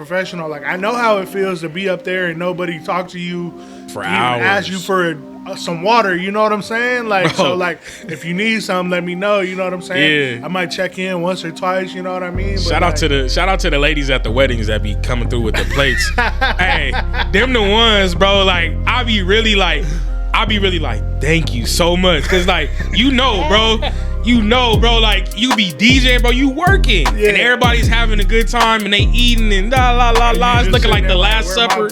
professional. Like, I know how it feels to be up there and nobody talk to you for hours, ask you for some water. You know what I'm saying? Like, bro. So like, if you need something, let me know. You know what I'm saying? Yeah. I might check in once or twice. You know what I mean? But shout out to the ladies at the weddings that be coming through with the plates. Hey, them the ones, bro. Like, I be really like, thank you so much, cause like bro, like you be DJing, bro, you working, and everybody's having a good time, and they eating and it's looking like the Last Supper.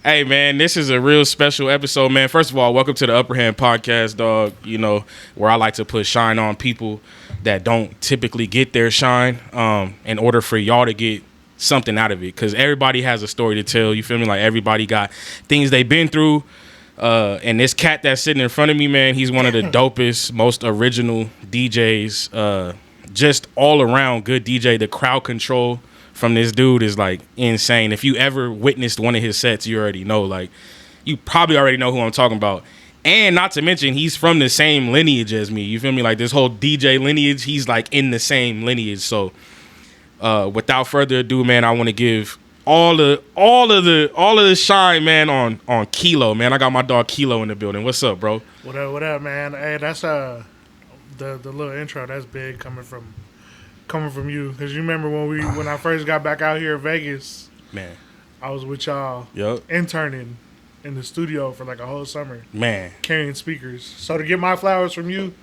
Hey man, this is a real special episode, man. First of all, welcome to the Upper Hand Podcast, dog. You know, where I like to put shine on people that don't typically get their shine, in order for y'all to get something out of it, because everybody has a story to tell. You feel me? Like, everybody got things they've been through. And this cat that's sitting in front of me, man, he's one of the dopest, most original DJs. Just all around good DJ. The crowd control from this dude is like insane. If you ever witnessed one of his sets, you already know. Like, you probably already know who I'm talking about. And not to mention, he's from the same lineage as me. You feel me? Like, this whole DJ lineage, he's like in the same lineage. So without further ado, man, I want to give all of the shine, man, on Kiloo, man. I got my dog Kiloo in the building. What's up, bro? What up, man? Hey, that's the little intro. That's big coming from you, because you remember when I first got back out here in Vegas, man. I was with y'all, interning in the studio for like a whole summer, man, carrying speakers. So to get my flowers from you,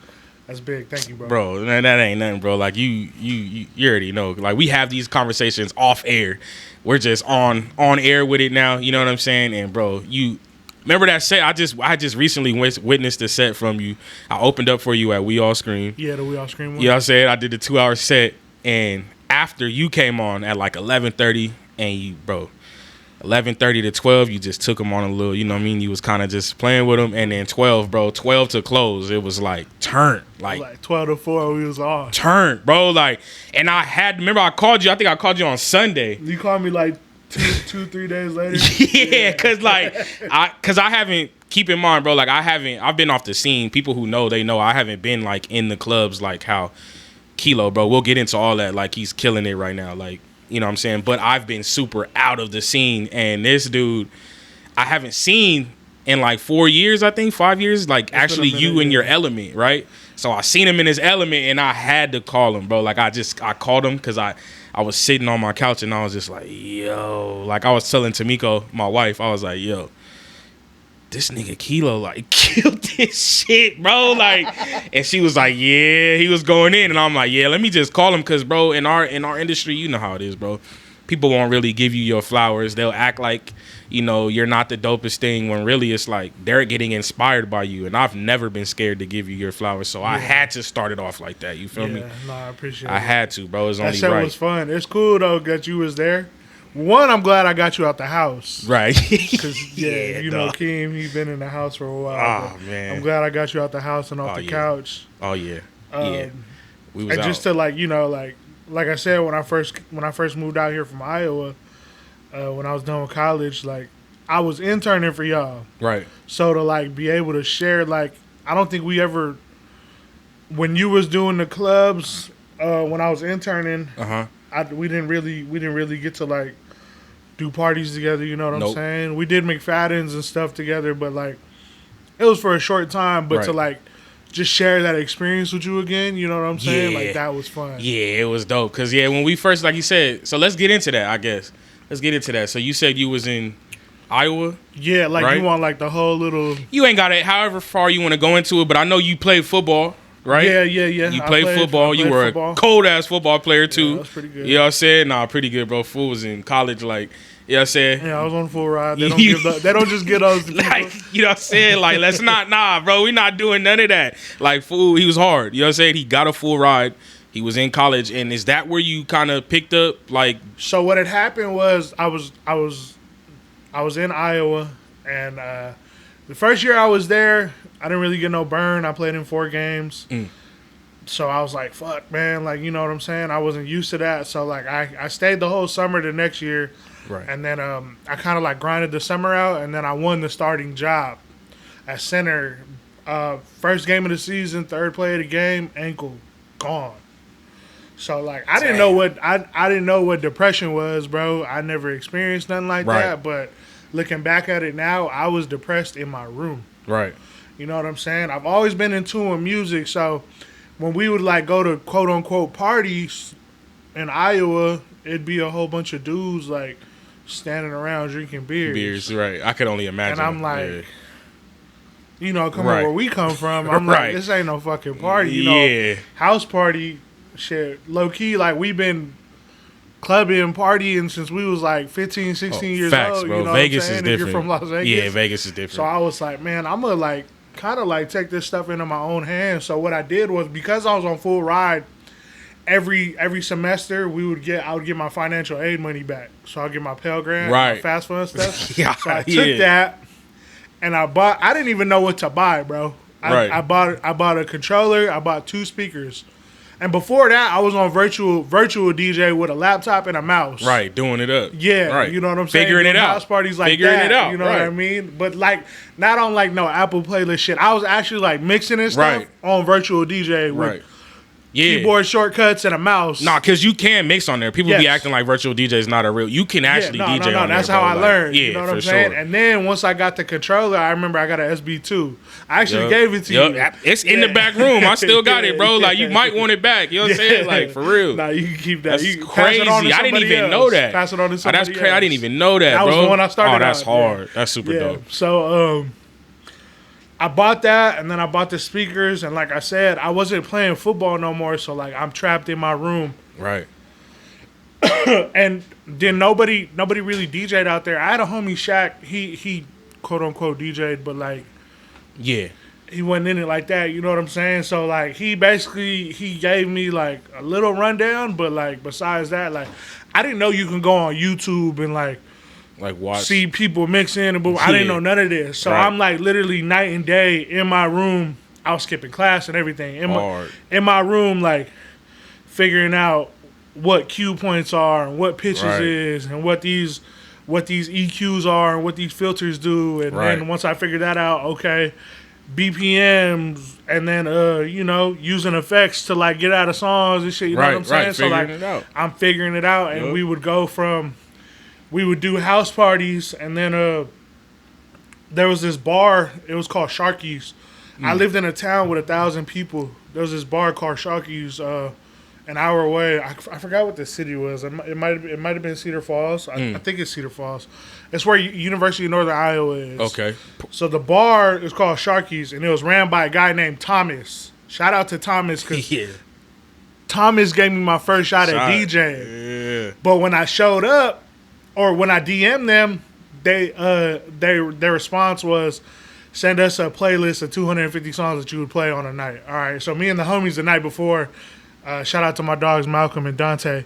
that's big. Thank you, bro. Bro, that ain't nothing, bro. Like, you already know. Like, we have these conversations off air. We're just on air with it now. You know what I'm saying? And bro, you remember that set? I just recently witnessed a set from you. I opened up for you at We All Scream. Yeah, the We All Scream one. You know what I'm saying? I did the 2-hour set, and after you came on at like 11:30, and you, bro, 11:30 to 12, you just took them on a little, you know what I mean? You was kind of just playing with them, and then 12 to close, it was like turn, like 12 to 4, we was off. Turn, bro, like, and remember I called you. I think I called you on Sunday. You called me like 2-3 days later. Yeah, cause I haven't. Keep in mind, bro, like I've been off the scene. People who know, they know I haven't been like in the clubs like how Kiloo, bro. We'll get into all that. Like, he's killing it right now. Like, you know what I'm saying? But I've been super out of the scene. And this dude, I haven't seen in like 4 years, I think, 5 years. Like, it's actually you in your element, right? So I seen him in his element, and I had to call him, bro. Like, I called him because I was sitting on my couch, and I was just like, yo. Like, I was telling Nico, my wife, I was like, yo, this nigga Kiloo, like, killed this shit, bro. Like, and she was like, yeah, he was going in. And I'm like, yeah, let me just call him, because, bro, in our industry, you know how it is, bro. People won't really give you your flowers. They'll act like, you know, you're not the dopest thing, when really it's like they're getting inspired by you. And I've never been scared to give you your flowers. So I had to start it off like that. You feel me? No, I appreciate it. I had to, bro. It's only right. That shit was fun. It's cool, though, that you was there. One, I'm glad I got you out the house. Right. Because, you know, Keem, he's been in the house for a while. Oh, man. I'm glad I got you out the house and off the couch. Oh, yeah. We was and out. just to, like, you know, like I said, when I first moved out here from Iowa, when I was done with college, like, I was interning for y'all. Right. So to, like, be able to share, like, I don't think we ever, when you was doing the clubs, when I was interning, we didn't really get to, like, do parties together, you know what I'm saying? We did McFatens and stuff together, but, like, it was for a short time, but to, like, just share that experience with you again, you know what I'm saying? Like, that was fun. Yeah, it was dope. Because, when we first, like you said, so let's get into that, I guess. Let's get into that. So you said you was in Iowa? Yeah, like, right? You want, like, the whole little... You ain't got it however far you want to go into it, but I know you played football, right? Yeah. You played football. You were a cold-ass football player, too. Yeah, that was pretty good. You know what I'm saying? Nah, pretty good, bro. Fool was in college, like... You know what I'm saying? Yeah, I was on full ride. They don't just get us to like, you know what I'm saying? Like, let's not, bro, we not doing none of that. Like, fool, he was hard. You know what I'm saying? He got a full ride. He was in college. And is that where you kind of picked up, like... So what had happened was I was in Iowa, and the first year I was there, I didn't really get no burn. I played in 4 games. So I was like, fuck, man. Like, you know what I'm saying? I wasn't used to that. So, like, I stayed the whole summer the next year. Right. And then I kind of, like, grinded the summer out, and then I won the starting job at center. First game of the season, third play of the game, ankle gone. So like I didn't know what depression was, bro. I never experienced nothing like that. But looking back at it now, I was depressed in my room. Right. You know what I'm saying? I've always been in tune with music, so when we would like go to quote unquote parties in Iowa, it'd be a whole bunch of dudes like standing around drinking beers. Right. I could only imagine. And I'm like, you know, coming where we come from, I'm like, this ain't no fucking party. You know, house party shit. Low key, like we've been clubbing, partying since we was like 15, 16 years old. Bro. You know Vegas what I'm saying? is different. If you're from Las Vegas. Yeah, Vegas is different. So I was like, man, I'm gonna like kind of like take this stuff into my own hands. So what I did was, because I was on full ride, every semester I would get my financial aid money back. So I'll get my Pell Grant, my Fast Fund stuff. So I took that and I didn't even know what to buy, bro. I bought a controller, I bought 2 speakers. And before that, I was on virtual DJ with a laptop and a mouse. Right, doing it up. Yeah, right. You know what I'm saying? Figuring it out. House parties like Figuring that. It out. You know what I mean? But like, not on like no Apple playlist shit. I was actually like mixing and stuff on virtual DJ with keyboard shortcuts and a mouse. Nah, because you can mix on there. People be acting like virtual DJ is not a real. You can actually DJ on there. No, that's how I learned. You know what I'm saying? Sure. And then once I got the controller, I remember I got an SB2. I actually gave it to you. It's in the back room. I still got it, bro. Like, you might want it back. You know what I'm saying? Like, for real. Nah, you can keep that. That's crazy. I didn't even know that. Pass it on to somebody else. That's crazy. I didn't even know that, bro. That was the one I started. Oh, that's hard. That's super dope. So, I bought that, and then I bought the speakers, and like I said, I wasn't playing football no more, so like I'm trapped in my room. Right. And then nobody really DJ'd out there. I had a homie Shaq, he quote unquote DJ'd, but like he wasn't in it like that, you know what I'm saying? So like he gave me like a little rundown, but like besides that, like I didn't know you can go on YouTube and like watch, see people mixing and boom. I didn't know none of this. So I'm like literally night and day in my room. I was skipping class and everything. In my room, like figuring out what cue points are and what pitches is and what these EQs are and what these filters do. And then once I figured that out, okay, BPMs, and then you know, using effects to like get out of songs and shit. You know what I'm saying? So like I'm figuring it out, and we would do house parties, and then there was this bar. It was called Sharky's. I lived in a town with 1,000 people. There was this bar called Sharky's, an hour away. I forgot what the city was. It might have been Cedar Falls. I think it's Cedar Falls. It's where University of Northern Iowa is. Okay. So the bar is called Sharky's, and it was ran by a guy named Thomas. Shout out to Thomas, because Thomas gave me my first shot at DJing. Yeah. But when I showed up, or when I DM'd them, their response was, send us a playlist of 250 songs that you would play on a night. All right, so me and the homies the night before, shout out to my dogs Malcolm and Dante.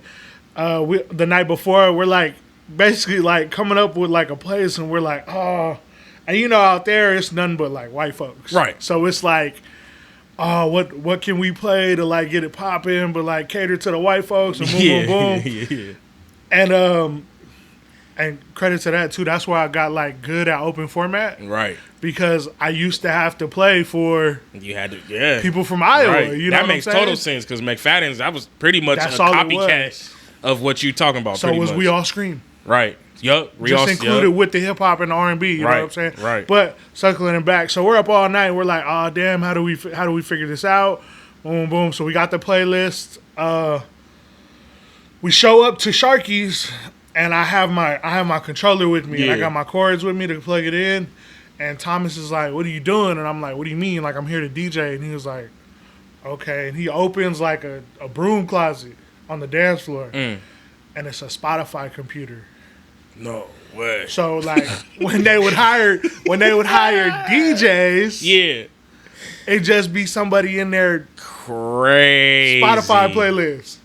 The night before, we're like basically like coming up with like a playlist, and we're like, oh, and you know, out there it's nothing but like white folks, right? So it's like, oh, what can we play to like get it popping, but like cater to the white folks and boom, boom, boom, and credit to that, too. That's why I got, like, good at open format. Right. Because I used to have to play for people from Iowa. Right. You know that makes total sense, because McFatens, that was pretty much a copycat of what you talking about. So was We All Scream. Right. Yup. Just included with the hip-hop and the R&B. You know what I'm saying? Right. But circling it back. So we're up all night, and we're like, oh, damn, how do we figure this out? Boom, boom. So we got the playlist. We show up to Sharky's, and I have my controller with me, and I got my cords with me to plug it in. And Thomas is like, what are you doing? And I'm like, what do you mean? Like, I'm here to DJ. And he was like, okay. And he opens like a broom closet on the dance floor. And it's a Spotify computer. No way. So like when they would hire DJs, it'd just be somebody in their crazy Spotify playlist.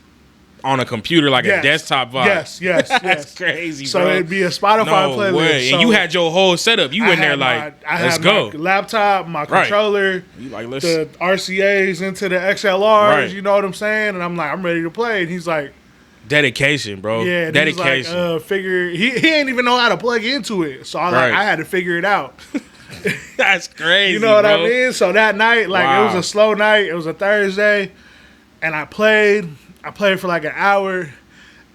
On a computer, like a desktop vibe. Yes. That's crazy, so bro. So it'd be a Spotify playlist. Way. So and you had your whole setup. You in there like, let's go. My laptop, my controller, the RCAs into the XLRs, you know what I'm saying? And I'm like, I'm ready to play. And he's like, dedication, bro. Yeah, dedication. Like, he ain't even know how to plug into it. So I had to figure it out. That's crazy. You know what I mean? So that night, like it was a slow night. It was a Thursday. And I played. I played for like an hour,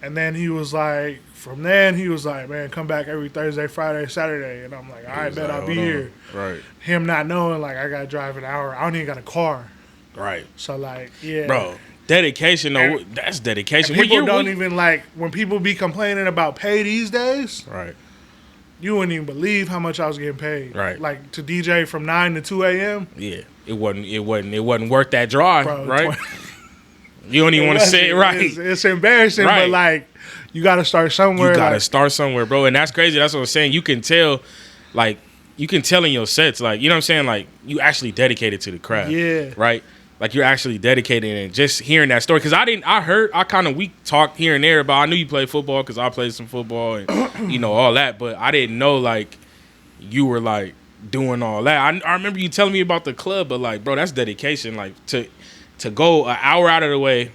and then he was like, from then he was like, man, come back every Thursday, Friday, Saturday, and I'm like, all right, bet I'll be here. Right. Him not knowing like I gotta drive an hour. I don't even got a car. Right. So like, yeah, bro, dedication though. That's dedication. People don't even like when people be complaining about pay these days. Right. You wouldn't even believe how much I was getting paid. Right. Like to DJ from 9 to 2 a.m. Yeah. It wasn't worth that drive, bro, right? You don't even want to say it, right? It's embarrassing, right. But like you got to start somewhere. You got to start somewhere, bro. And that's crazy. That's what I'm saying. You can tell, like, you can tell in your sets, like, you know what I'm saying? Like, you actually dedicated to the craft. Yeah. Right? Like, you're actually dedicated, and just hearing that story. Because we talked here and there about, I knew you played football because I played some football and, you know, all that. But I didn't know, like, you were, like, doing all that. I remember you telling me about the club, but, like, bro, that's dedication. Like, to go an hour out of the way.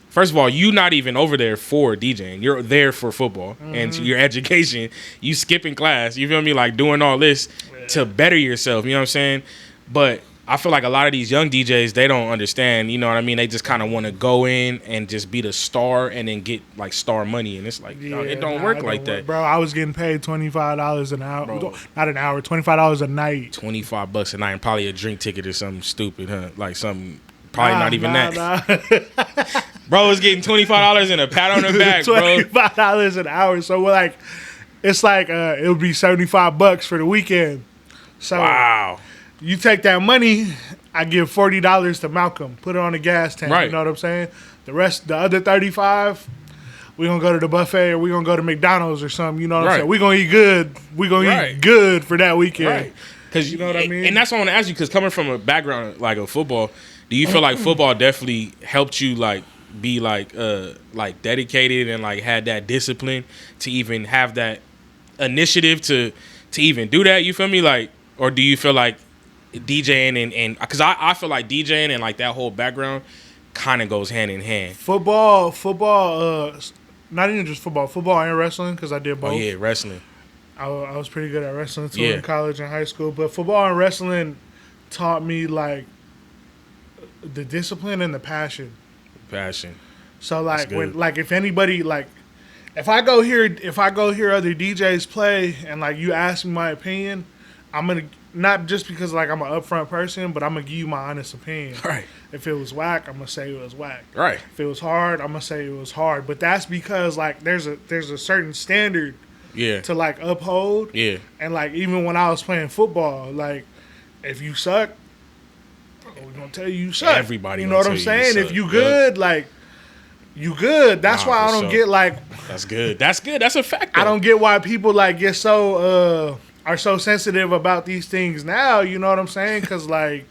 First of all, you not even over there for DJing. You're there for football and your education. You skipping class. You feel me? Like doing all this to better yourself. You know what I'm saying? But I feel like a lot of these young DJs, they don't understand. You know what I mean? They just kind of want to go in and just be the star and then get like star money. And it's like, it don't work like that. Bro, I was getting paid $25 an hour. Bro. Not an hour, $25 a night. $25 a night and probably a drink ticket or something stupid, huh? Like something. Probably not even that. Bro was getting $25 and a pat on the back, bro. $25 an hour. So we're like, it's like it would be $75 for the weekend. So wow. You take that money, I give $40 to Malcolm, put it on the gas tank. Right. You know what I'm saying? The other $35, we're gonna go to the buffet or we're gonna go to McDonald's or something. You know what I'm saying? We're gonna eat good. We're gonna eat good for that weekend. Right. Because you know what I mean? And that's what I want to ask you, because coming from a background like of football, do you feel like football definitely helped you like be like dedicated and like had that discipline to even have that initiative to even do that? You feel me? Like, or do you feel like DJing and because I feel like DJing and like that whole background kind of goes hand in hand. Football, not even just football and wrestling, because I did both. Oh yeah, wrestling. I was pretty good at wrestling too in college and high school, but football and wrestling taught me like the discipline and the passion. So like if anybody like if I go hear other DJs play and like you ask me my opinion, I'm gonna not just because like I'm an upfront person, but I'm gonna give you my honest opinion. Right. If it was whack, I'm gonna say it was whack. Right. If it was hard, I'm gonna say it was hard. But that's because like there's a certain standard to like uphold. Yeah. And like even when I was playing football, like if you suck, we're gonna tell you suck. Everybody, you know what I'm saying? If you good, like you good. That's why I don't get like. That's good. That's a fact. Though. I don't get why people like get so are so sensitive about these things now. You know what I'm saying? Because like,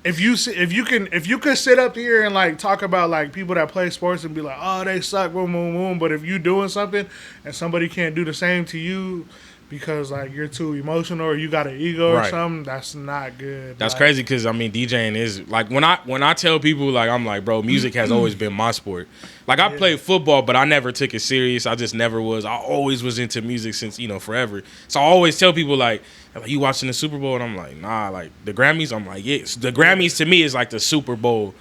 if you could sit up here and like talk about like people that play sports and be like, oh, they suck, boom, boom, boom. But if you doing something and somebody can't do the same to you because like you're too emotional or you got an ego or something, that's not good. That's crazy because I mean DJing is like when I tell people like I'm like, bro, music has always been my sport. Like I played football, but I never took it serious. I just never was. I always was into music since forever. So I always tell people like you watching the Super Bowl, and I'm like, nah. Like the Grammys, I'm like, yes. The Grammys to me is like the Super Bowl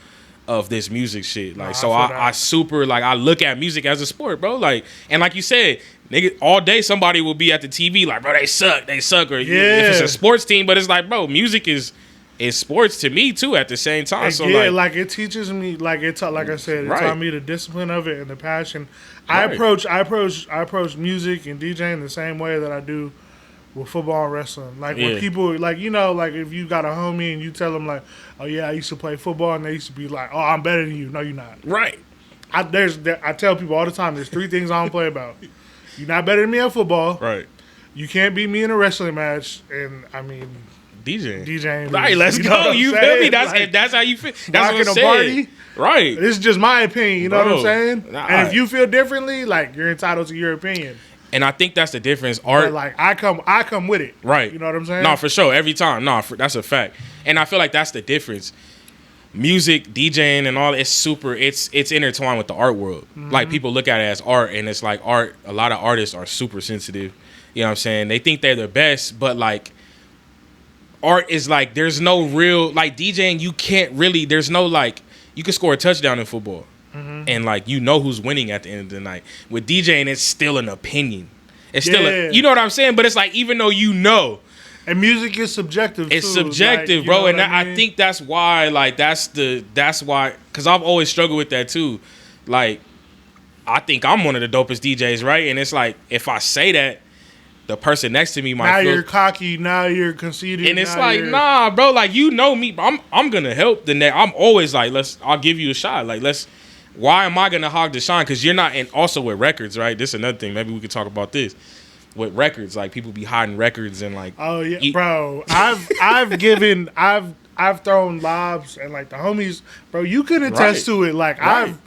of this music shit. Like so I super like I look at music as a sport, bro. Like and like you said. Nigga, all day somebody will be at the TV like, bro, they suck. Or if it's a sports team, but it's like, bro, music is sports to me too at the same time. So like it teaches me, like I said, it taught me the discipline of it and the passion. I approach music and DJing the same way that I do with football and wrestling. Like when people like like if you got a homie and you tell them like, oh yeah, I used to play football, and they used to be like, oh, I'm better than you. No, you're not. Right. I tell people all the time, there's 3 things I don't play about. You're not better than me at football. Right. You can't beat me in a wrestling match. And, I mean... DJing. Right, let's go. You feel me? That's how you feel. That's what I'm saying. Party. Right. This is just my opinion. You know what I'm saying? And if you feel differently, like, you're entitled to your opinion. And I think that's the difference. Art... But, like, I come with it. Right. You know what I'm saying? No, for sure. Every time. No, that's a fact. And I feel like that's the difference. Music, DJing, and all it's intertwined with the art world. Mm-hmm. Like people look at it as art, and it's like art. A lot of artists are super sensitive. You know what I'm saying? They think they're the best, but like art is like there's no real like DJing. You can't really. There's no like you can score a touchdown in football. and like you know who's winning at the end of the night. With DJing, it's still an opinion. It's still you know what I'm saying? But it's like even though you know. And music is subjective. It's subjective, like, bro, and I think that's why, like, that's why, because I've always struggled with that too. Like, I think I'm one of the dopest DJs, right? And it's like, if I say that, the person next to me might now feel you're cocky, now you're conceited, and it's like, nah, bro, like you know me, I'm gonna help the next. I'm always like, I'll give you a shot. Like, why am I gonna hog the shine? Because you're not, and also with records, right? This is another thing. Maybe we could talk about this. With records, like people be hiding records and like bro, I've thrown lobs and like the homies, bro, you can attest to it. Like I've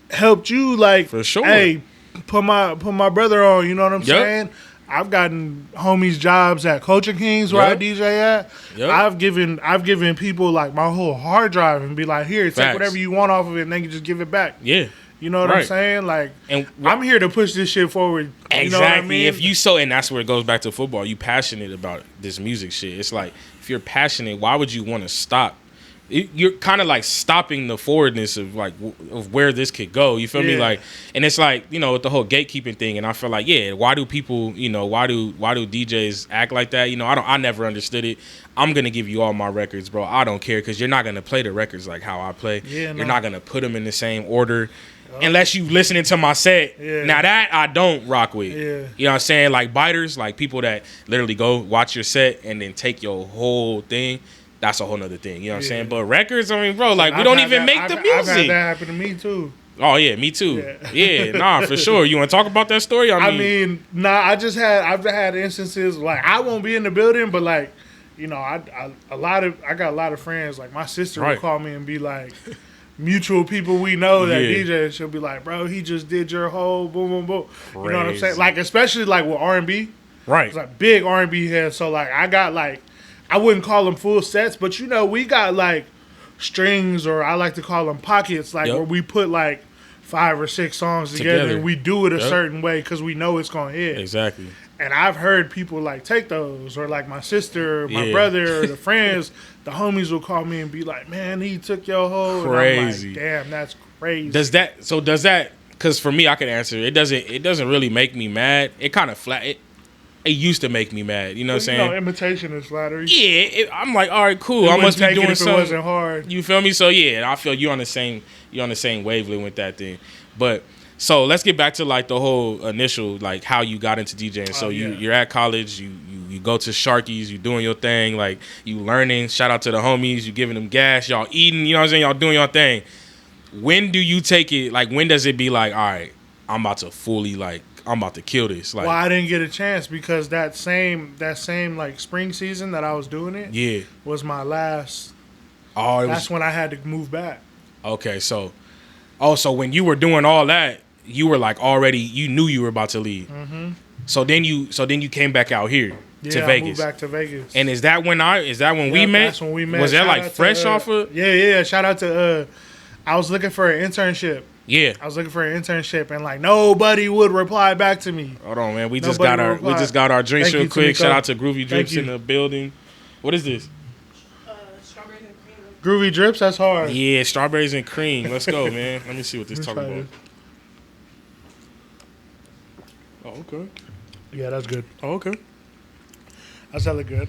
helped you, like, for sure. Hey, put my brother on, you know what I'm saying? I've gotten homies jobs at Culture Kings where I DJ at. I've given people like my whole hard drive and be like, here, take whatever you want off of it and they can just give it back. You know what I'm saying? Like, and I'm here to push this shit forward. Exactly. You know what I mean? If you and that's where it goes back to football. You passionate about this music shit. It's like, if you're passionate, why would you want to stop? You're kind of like stopping the forwardness of like of where this could go. You feel me? Like, and it's like, you know, with the whole gatekeeping thing. And I feel like, why do people, you know, why do DJs act like that? You know, I never understood it. I'm gonna give you all my records, bro. I don't care because you're not gonna play the records like how I play. You're not gonna put them in the same order. Unless you listening to my set. Now that I don't rock with. You know what I'm saying? Like biters, like people that literally go watch your set and then take your whole thing. That's a whole nother thing. You know what I'm saying? But records, I mean, bro, like we don't even make the music. I've had that happen to me too. Oh yeah, me too. Nah, for sure. You want to talk about that story? I mean, I've had instances like I won't be in the building, but like, you know, I got a lot of friends. Like my sister will call me and be like, mutual people we know that DJ, she'll be like, bro, he just did your whole boom boom boom. Crazy. You know what I'm saying? Like especially like with R&B, right? It's like big R&B head. So like I got like, I wouldn't call them full sets, but you know we got like strings, or I like to call them pockets, like where we put like 5 or 6 songs together. And we do it a certain way because we know it's gonna hit. Exactly. And I've heard people like take those, or like my sister, my brother, or the friends, the homies will call me and be like, "Man, he took your whole." Crazy. And I'm like, damn, that's crazy. Does that? Because for me, I can answer it. It doesn't really make me mad. It kind of flat. It used to make me mad. You know what I'm saying? You know, imitation is flattery. Yeah, I'm like, all right, cool. I must be doing something. It wasn't hard. You feel me? So I feel you're on the same wavelength with that thing. But so let's get back to like the whole initial, like how you got into DJing. So you're at college, you go to Sharky's, you doing your thing, like you learning. Shout out to the homies, you giving them gas, y'all eating. You know what I'm saying? Y'all doing your thing. When do you take it? Like when does it be like, all right, I'm about to kill this? Like, well, I didn't get a chance because that same like spring season that I was doing it, was my last. Oh, that's when I had to move back. Okay, so when you were doing all that, you were like already, you knew you were about to leave. Mm-hmm. So then you came back out here to Vegas. I moved back to Vegas. And is that when we met? That's when we met. Was that like fresh off of? Yeah. Shout out to. I was looking for an internship. Yeah, I was looking for an internship, and like nobody would reply back to me. Hold on, man. We just got our drinks real quick. Shout out to Groovy Drips in the building. What is this? Strawberries and cream. Groovy Drips. That's hard. Yeah, strawberries and cream. Let's go, man. Let me see what this talking about. Oh, okay. Yeah, that's good. Oh, okay. That's hella good.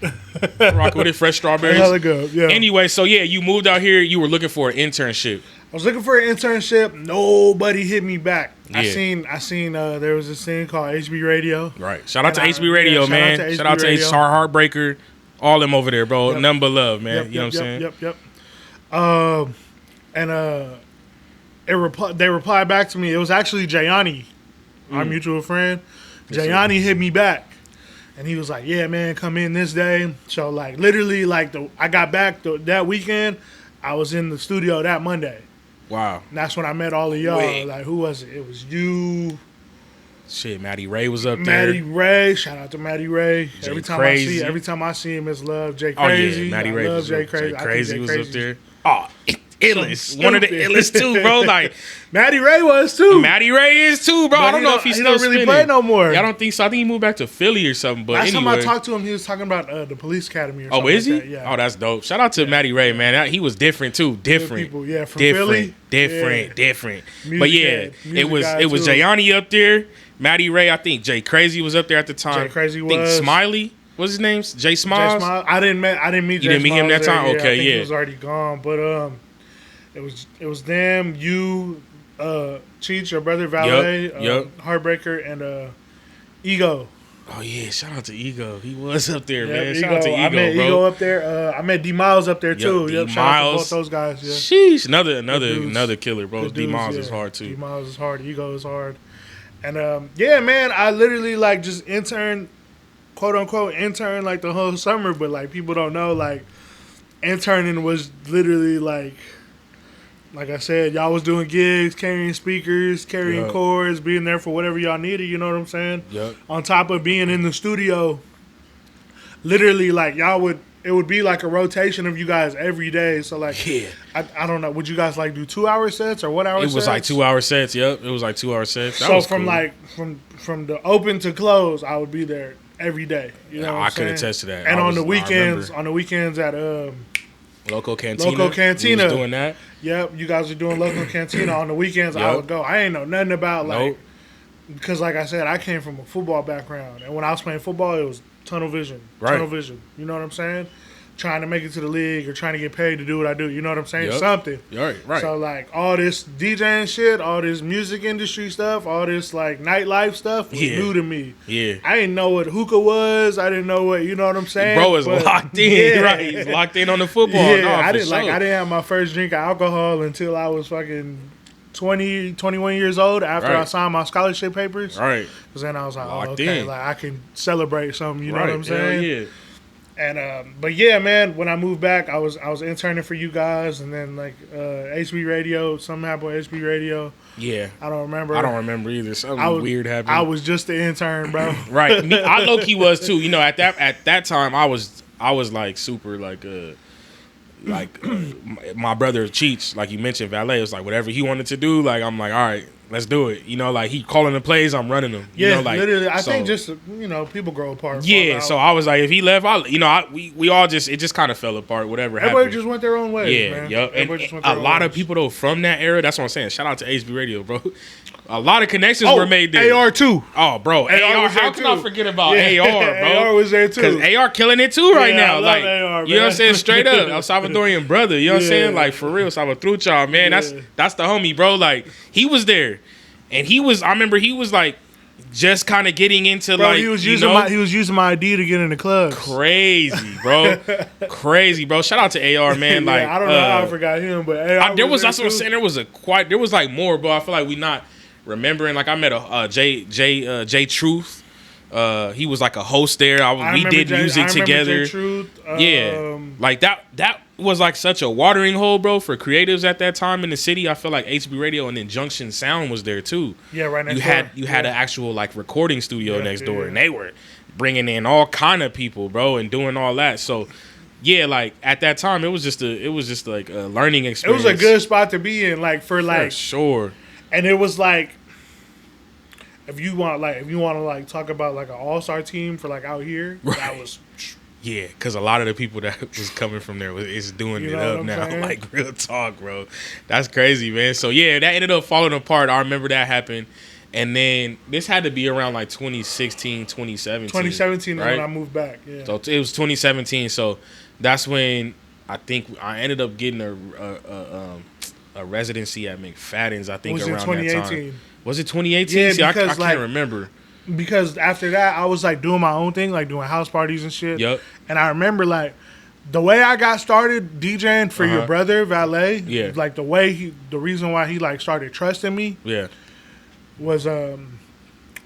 Rock with it, fresh strawberries. That's hella good, yeah. Anyway, so you moved out here. You were looking for an internship. I was looking for an internship. Nobody hit me back. Yeah. I seen there was this thing called HB Radio. Right. Shout out to HB Radio, man. Shout out to Heartbreaker. All them over there, bro. Yep. Nothing but love, man. You know what I'm saying? Yep. And they replied back to me. It was actually Jayani, our mutual friend. Jayani hit me back. And he was like, yeah, man, come in this day. So, like, literally, like, I got back that weekend. I was in the studio that Monday. Wow. And that's when I met all of y'all. Wait. Like, who was it? It was you. Shit, Maddie Ray was up there. Maddie Ray. Shout out to Maddie Ray. Jay every time I see him, it's love. Jay Crazy. Oh, yeah. Maddie Ray was Jay Crazy. Jay Crazy was up there. Oh, illest. One of the illest too, bro. Like Matty Ray was too. Matty Ray is too, bro. But I don't know if he's still really play no more. Yeah, I don't think so. I think he moved back to Philly or something. But last anyway. time I talked to him, he was talking about the police academy. Or is he? Like that. Yeah. Oh, that's dope. Shout out to Matty Ray, man. He was different too. Different. People, yeah, from different, Philly. different. Music but yeah, head, it was Jayani up there. Matty Ray, I think Jay Crazy was up there at the time. Jay Crazy was. I think Smiley. What's his name? Jay Smiles. I didn't meet Jay You didn't meet him that time? there. Okay, I think yeah. he was already gone, but it was them, you, Cheech, your brother Valet, Heartbreaker, and Ego. Oh yeah, shout out to Ego. He was up there, man. Ego. Shout out to Ego, I met bro. Ego up there. I met D Miles up there too. D Shout out to Miles. both those guys. Yeah. Sheesh, another killer, bro. D Miles is hard too. D Miles is hard. Ego is hard. And yeah, man, I literally like just interned, quote unquote intern, like the whole summer. But like people don't know, like interning was literally like I said, y'all was doing gigs, carrying speakers, carrying cords, being there for whatever y'all needed. You know what I'm saying? Yep. On top of being in the studio, literally like it would be like a rotation of you guys every day. So like, I don't know, would you guys like do 2-hour sets or 1 hour sets? It was like 2-hour sets. Yep, it was like 2-hour sets. That so was from cool. like from the open to close, I would be there every day. You know, what I I'm could saying? attest to that. And on the weekends at Local Cantina. We was doing that. Yep, you guys are doing Local Cantina on the weekends. I would go. I ain't know nothing about like because like I said, I came from a football background, and when I was playing football, it was tunnel vision. Right. Tunnel vision. You know what I'm saying? Trying to make it to the league or trying to get paid to do what I do. You know what I'm saying? Yep. Something. Right. So like all this DJing shit, all this music industry stuff, all this like nightlife stuff was new to me. Yeah. I didn't know what hookah was. I didn't know what, you know what I'm saying? Bro is locked in, right? He's locked in on the football. Yeah, no, I didn't sure. I didn't have my first drink of alcohol until I was fucking 20, 21 years old after I signed my scholarship papers. Right. Because then I was like, locked okay, in. like I can celebrate something, you know right. what I'm saying? Hell yeah. And but yeah, man, when I moved back, I was interning for you guys, and then like HB Radio, something happened with HB Radio. Yeah, I don't remember. I don't remember either. Something weird happened. I was just the intern, bro. Right, I low key was too. You know, at that time, I was like super like my brother Cheech, like you mentioned, Valet was like whatever he wanted to do. Like I'm like, all right, let's do it. You know, like he calling the plays, I'm running them. Yeah, you know, like, literally. I think just people grow apart. Yeah, so I was like, if he left, we all just it just kind of fell apart. Whatever happened, everybody just went their own way. Yeah, man. yep. And just went a their lot own of people though from that era. That's what I'm saying. Shout out to HB Radio, bro. A lot of connections were made there. AR too. Oh, bro, AR. How can I forget about AR, bro? AR was there too. Because AR killing it too right now. I love Like AR, you know what I'm saying? Straight up, El Salvadorian brother. You know what I'm saying? Like for real, Salvatrucha, man. That's the homie, bro. Like he was there, and I remember he was like just kind of getting into like he was using my ID to get in the clubs. Crazy, bro. Crazy, bro. Shout out to AR, man. Like I don't know how I forgot him, but AR there was. That's what I'm saying. There was like more, bro. I feel like we not remembering. Like I met a J Truth. He was like a host there. We did music together. Yeah, like that was like such a watering hole, bro, for creatives at that time in the city. I feel like HB Radio and then Junction Sound was there too. Yeah, right next door. You had an actual like recording studio next door, and they were bringing in all kind of people, bro, and doing all that. So yeah, like at that time, it was just like a learning experience. It was a good spot to be in, like for sure. And it was like, if you want to talk about like an all-star team for like out here, that was. Yeah, because a lot of the people that was coming from there is doing it up now. Saying? Like, real talk, bro. That's crazy, man. So, yeah, that ended up falling apart. I remember that happened. And then this had to be around, like, 2016, 2017. 2017 right? is when I moved back, yeah. So, it was 2017. So, that's when I think I ended up getting a residency at McFatens, I think, around that time. Was it 2018? Yeah, See, because, I can't remember. Because after that, I was like doing my own thing, like doing house parties and shit. Yep. And I remember like the way I got started DJing for your brother Valet. Yeah. Like the reason why he like started trusting me. Yeah. Was I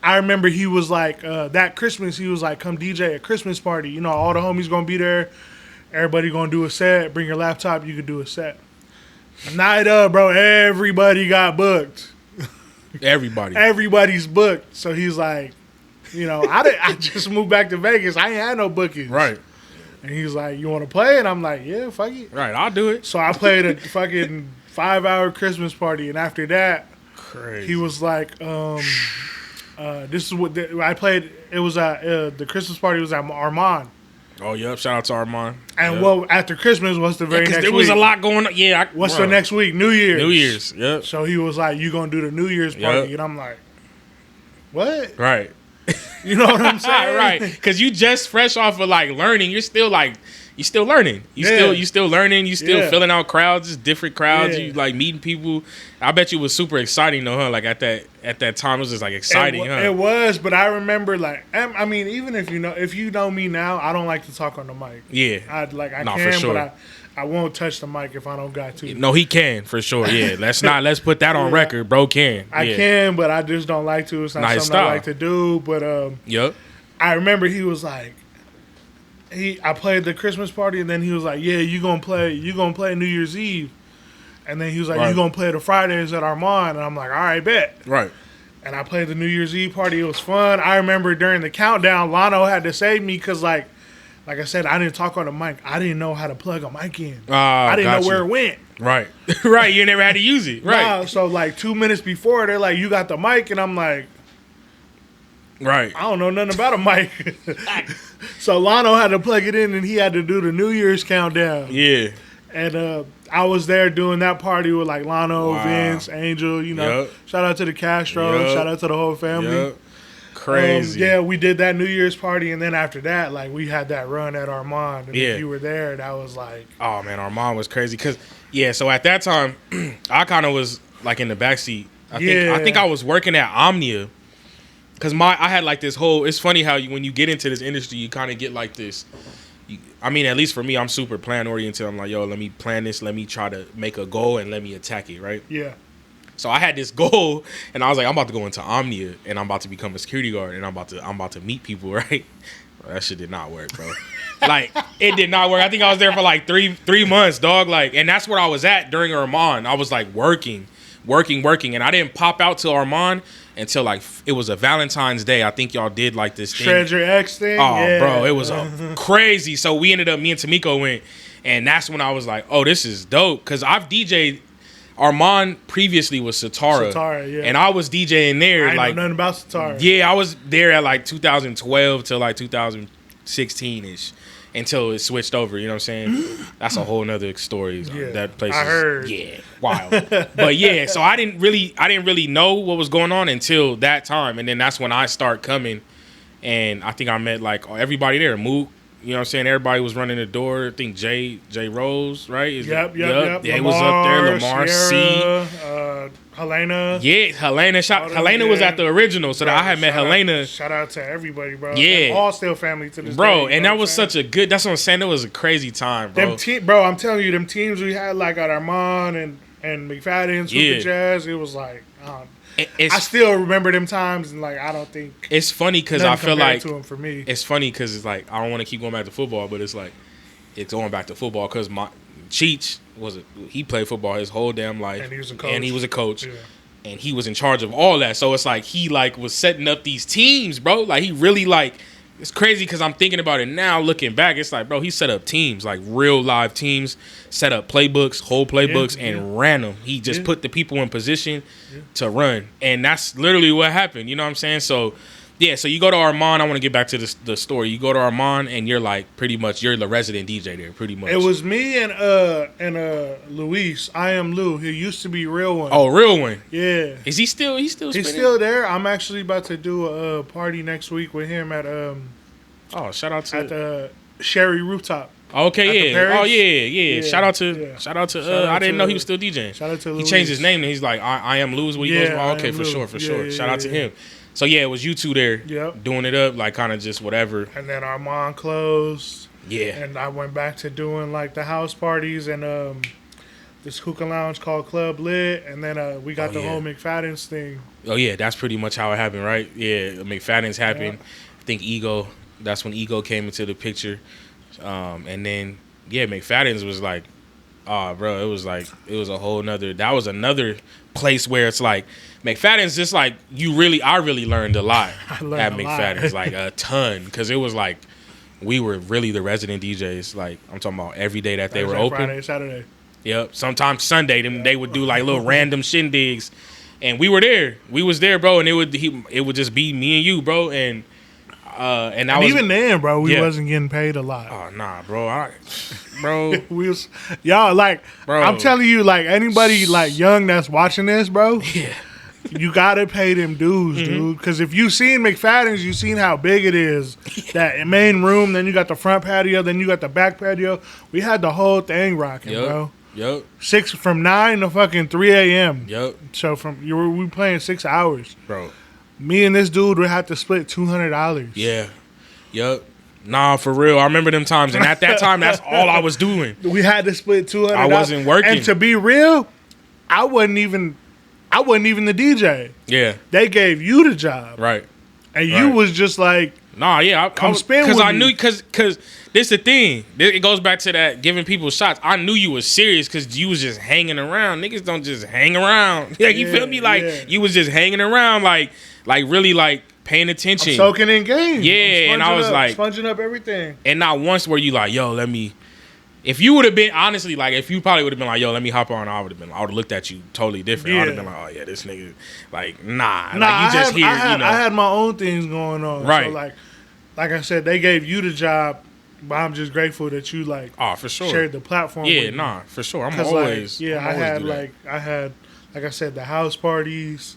remember he was like that Christmas he was like, come DJ a Christmas party. You know, all the homies gonna be there. Everybody gonna do a set. Bring your laptop. You could do a set. Night up, bro. Everybody got booked. Everybody's booked. So he's like, I just moved back to Vegas. I ain't had no bookings. Right. And he was like, you want to play? And I'm like, yeah, fuck it. Right, I'll do it. So I played a fucking 5-hour Christmas party. And after that, crazy. He was like, this is what I played. It was at the Christmas party was at Armand. Oh, yep. Shout out to Armand. And what after Christmas was the very next week. There was a lot going on. Yeah. What's the next week? New Year's. New Year's, yep. So he was like, you going to do the New Year's party? And I'm like, what? Right. You know what I'm saying? Right. Because you just fresh off of like learning. You're still learning. You still learning. You still filling out crowds, just different crowds. You like meeting people. I bet you it was super exciting though, huh? Like at that time, it was just like exciting, huh? It was, but I remember like, I mean, even if you know me now, I don't like to talk on the mic. Yeah. I can, for sure. But I won't touch the mic if I don't got to. No, he can for sure. Yeah, let's put that on record. Bro can. I can, but I just don't like to. It's not something I like to do. But yep. I remember he was like, I played the Christmas party, and then he was like, yeah, you gonna play New Year's Eve, and then he was like, you gonna play the Fridays at Armand, and I'm like, all right, bet. Right. And I played the New Year's Eve party. It was fun. I remember during the countdown, Lano had to save me because like I said, I didn't talk on the mic. I didn't know how to plug a mic in. I didn't know where it went. Right. Right. You never had to use it. Right. Nah, so like 2 minutes before, they're like, you got the mic, and I'm like, right. I don't know nothing about a mic. So Lano had to plug it in, and he had to do the New Year's countdown. Yeah. And I was there doing that party with like Lano, Vince, Angel, Shout out to the Castro. Shout out to the whole family. Crazy. Yeah, we did that New Year's party, and then after that, like we had that run at Armand. And if you were there, that was like, oh man, Armand was crazy. Cause so at that time, I kind of was like in the backseat. I think I was working at Omnia. Cause I had like this whole. It's funny how when you get into this industry, you kind of get like this. I mean, at least for me, I'm super plan oriented. I'm like, yo, let me plan this. Let me try to make a goal and let me attack it. Right. Yeah. So I had this goal, and I was like, I'm about to go into Omnia, and I'm about to become a security guard, and I'm about to meet people. Right. Well, that shit did not work, bro. Like it did not work. I think I was there for like three months, dog. Like, and that's where I was at during Armand. I was like working, and I didn't pop out to Armand until like it was a Valentine's Day. I think y'all did like this thing. Treasure X thing. Oh, bro, it was crazy. So me and Tamiko went, and that's when I was like, oh, this is dope. Cause I've DJ'd. Armand previously was Satara, and I was DJing there. I like know nothing about Satara. Yeah, I was there at like 2012 to like 2016 ish. Until it switched over, you know what I'm saying? That's a whole nother story. Yeah, that place I is heard. Wild. But yeah, so I didn't really know what was going on until that time. And then that's when I start coming. And I think I met like everybody there. Mook, you know what I'm saying? Everybody was running the door. I think J Rose, right? Yep. Yeah, he was up there. Lamar Sierra, C. Helena. Yeah, Helena was at the original, so I had met Helena. Shout out to everybody, bro. Yeah. All still family to this bro, day. And that was such a good, that's what I'm saying. It was a crazy time, bro. Bro, I'm telling you, them teams we had like at Armand and McFatens, Super Jazz, it was like, I still remember them times, and like I don't think it's funny because I feel like to them for me. It's funny because it's like I don't want to keep going back to football, but it's like it's going back to football because my Cheech he played football his whole damn life, and he was a coach, and he was in charge of all that. So it's like he like was setting up these teams, bro. Like he really like. It's crazy because I'm thinking about it now, looking back. It's like, bro, he set up teams, like real live teams, set up playbooks, whole playbooks, and ran them. He just put the people in position to run. And that's literally what happened. You know what I'm saying? So, yeah, so you go to Armand. I want to get back to the story. You go to Armand, and you're like, pretty much, you're the resident DJ there, pretty much. It was me and Luis. I am Lou. He used to be Real One. Oh, Real One. Yeah. Is he still? He's still there. I'm actually about to do a party next week with him at shout out to at the Sherry Rooftop. Okay, yeah. Oh, yeah. Shout out to. I didn't know he was still DJing. Shout out to Luis. He changed his name and he's like, I am Lou is what he goes by. Okay, for sure. Shout out to him. So yeah, it was you two there doing it up, like kind of just whatever. And then Armand closed. Yeah. And I went back to doing like the house parties and this hookah lounge called Club Lit, and then we got the whole McFatens thing. Oh yeah, that's pretty much how it happened, right? Yeah, McFatens happened. I think Ego. That's when Ego came into the picture, and then McFatens was like, bro, it was a whole nother. That was another place where it's like McFatens, just like I really learned a lot at McFatens, like a ton, because it was like we were really the resident DJs. Like, I'm talking about every day that they were open. Friday, Saturday. Yep. Sometimes Sunday, they would do like little random shindigs, and we were there. We was there, bro. And it would just be me and you, bro. And even then, bro, we wasn't getting paid a lot. Oh nah, bro. Bro, we was y'all like. Bro. I'm telling you, like anybody like young that's watching this, bro. Yeah. You gotta pay them dues, dude. Because if you seen McFatens, you seen how big it is. That main room, then you got the front patio, then you got the back patio. We had the whole thing rocking, bro. Yep. From 9 to fucking 3 a.m. Yep. So we playing 6 hours, bro. Me and this dude would have to split $200. Yeah. Yep. Nah, for real. I remember them times, and at that time, that's all I was doing. We had to split $200. I wasn't working, and to be real, I wasn't even the DJ. Yeah. They gave you the job. Right. And you was just like, nah, yeah. Come spin with me. Because I knew, because this the thing. It goes back to that giving people shots. I knew you was serious because you was just hanging around. Niggas don't just hang around. Like, you feel me? Like, you was just hanging around, like really, like, paying attention. I'm soaking in games. Yeah, and I was like, sponging up everything. And not once were you like, yo, let me. If you would have been, honestly, like, if you probably would have been like, yo, let me hop on, I would have looked at you totally different. I would have been like, oh, yeah, this nigga, like, nah. Like, you just here, you know. I had my own things going on. Right. So, like I said, they gave you the job, but I'm just grateful that you, like, for sure, shared the platform Yeah, with me. nah, for sure. I'm always, like, I had, like I said, the house parties,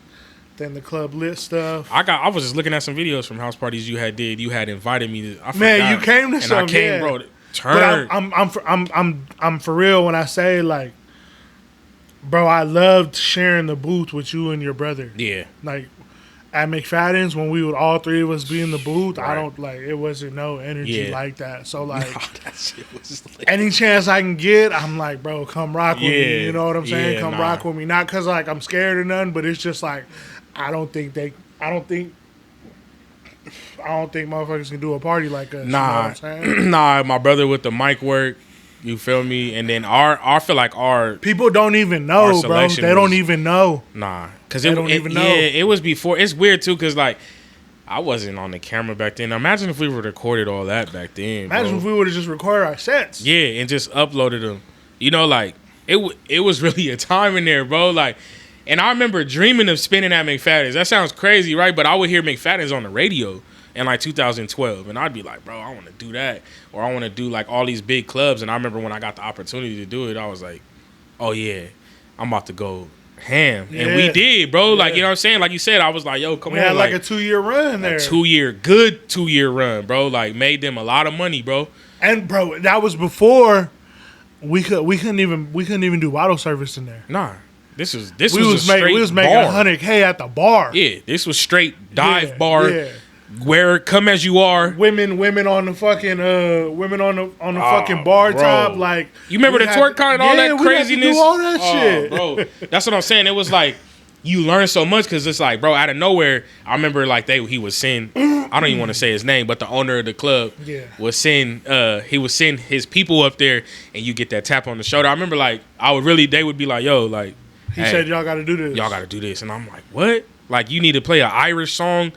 then the club lit stuff. I was just looking at some videos from house parties you had did. You had invited me to. Man, you came to and some. I came, yeah. bro. Turn. But I'm for real when I say, like, bro, I loved sharing the booth with you and your brother. Yeah. Like at McFatens when we would all three of us be in the booth, right. I don't like it wasn't no energy like that. So like that shit was lit. Any chance I can get, I'm like, bro, come rock with me. You know what I'm saying? Yeah, come rock with me. Not because like I'm scared or nothing, but it's just like I don't think motherfuckers can do a party like us. Nah, you know what I'm saying? Nah, my brother with the mic work, you feel me? And then I feel like our people don't even know, bro. They don't even know. Nah, because they don't even know. Yeah, it was before. It's weird too, because like I wasn't on the camera back then. Now, imagine if we would have recorded all that back then. Imagine if we would have just recorded our sets. Yeah, and just uploaded them. You know, like it was really a time in there, bro. Like. And I remember dreaming of spinning at McFatens. That sounds crazy, right? But I would hear McFatens on the radio in like 2012. And I'd be like, bro, I want to do that. Or I want to do like all these big clubs. And I remember when I got the opportunity to do it, I was like, oh yeah, I'm about to go ham. Yeah. And we did, bro. Yeah. Like, you know what I'm saying? Like you said, I was like, yo, come on. We had like a 2-year run there. Good 2-year run, bro. Like made them a lot of money, bro. And bro, that was before we couldn't even do bottle service in there. Nah. This was a straight we was making bar. $100K at the bar. Yeah, this was straight dive bar. Yeah. Where come as you are. Women on the fucking fucking bar top. Like you remember the twerk con and all that craziness? We had to do all that shit, bro. That's what I'm saying. It was like you learn so much because it's like, bro, out of nowhere. I remember like he would send. I don't even want to say his name, but the owner of the club would send. He would send his people up there, and you get that tap on the shoulder. I remember like they would be like, yo, like. He said, y'all got to do this. Y'all got to do this. And I'm like, what? Like, you need to play an Irish song?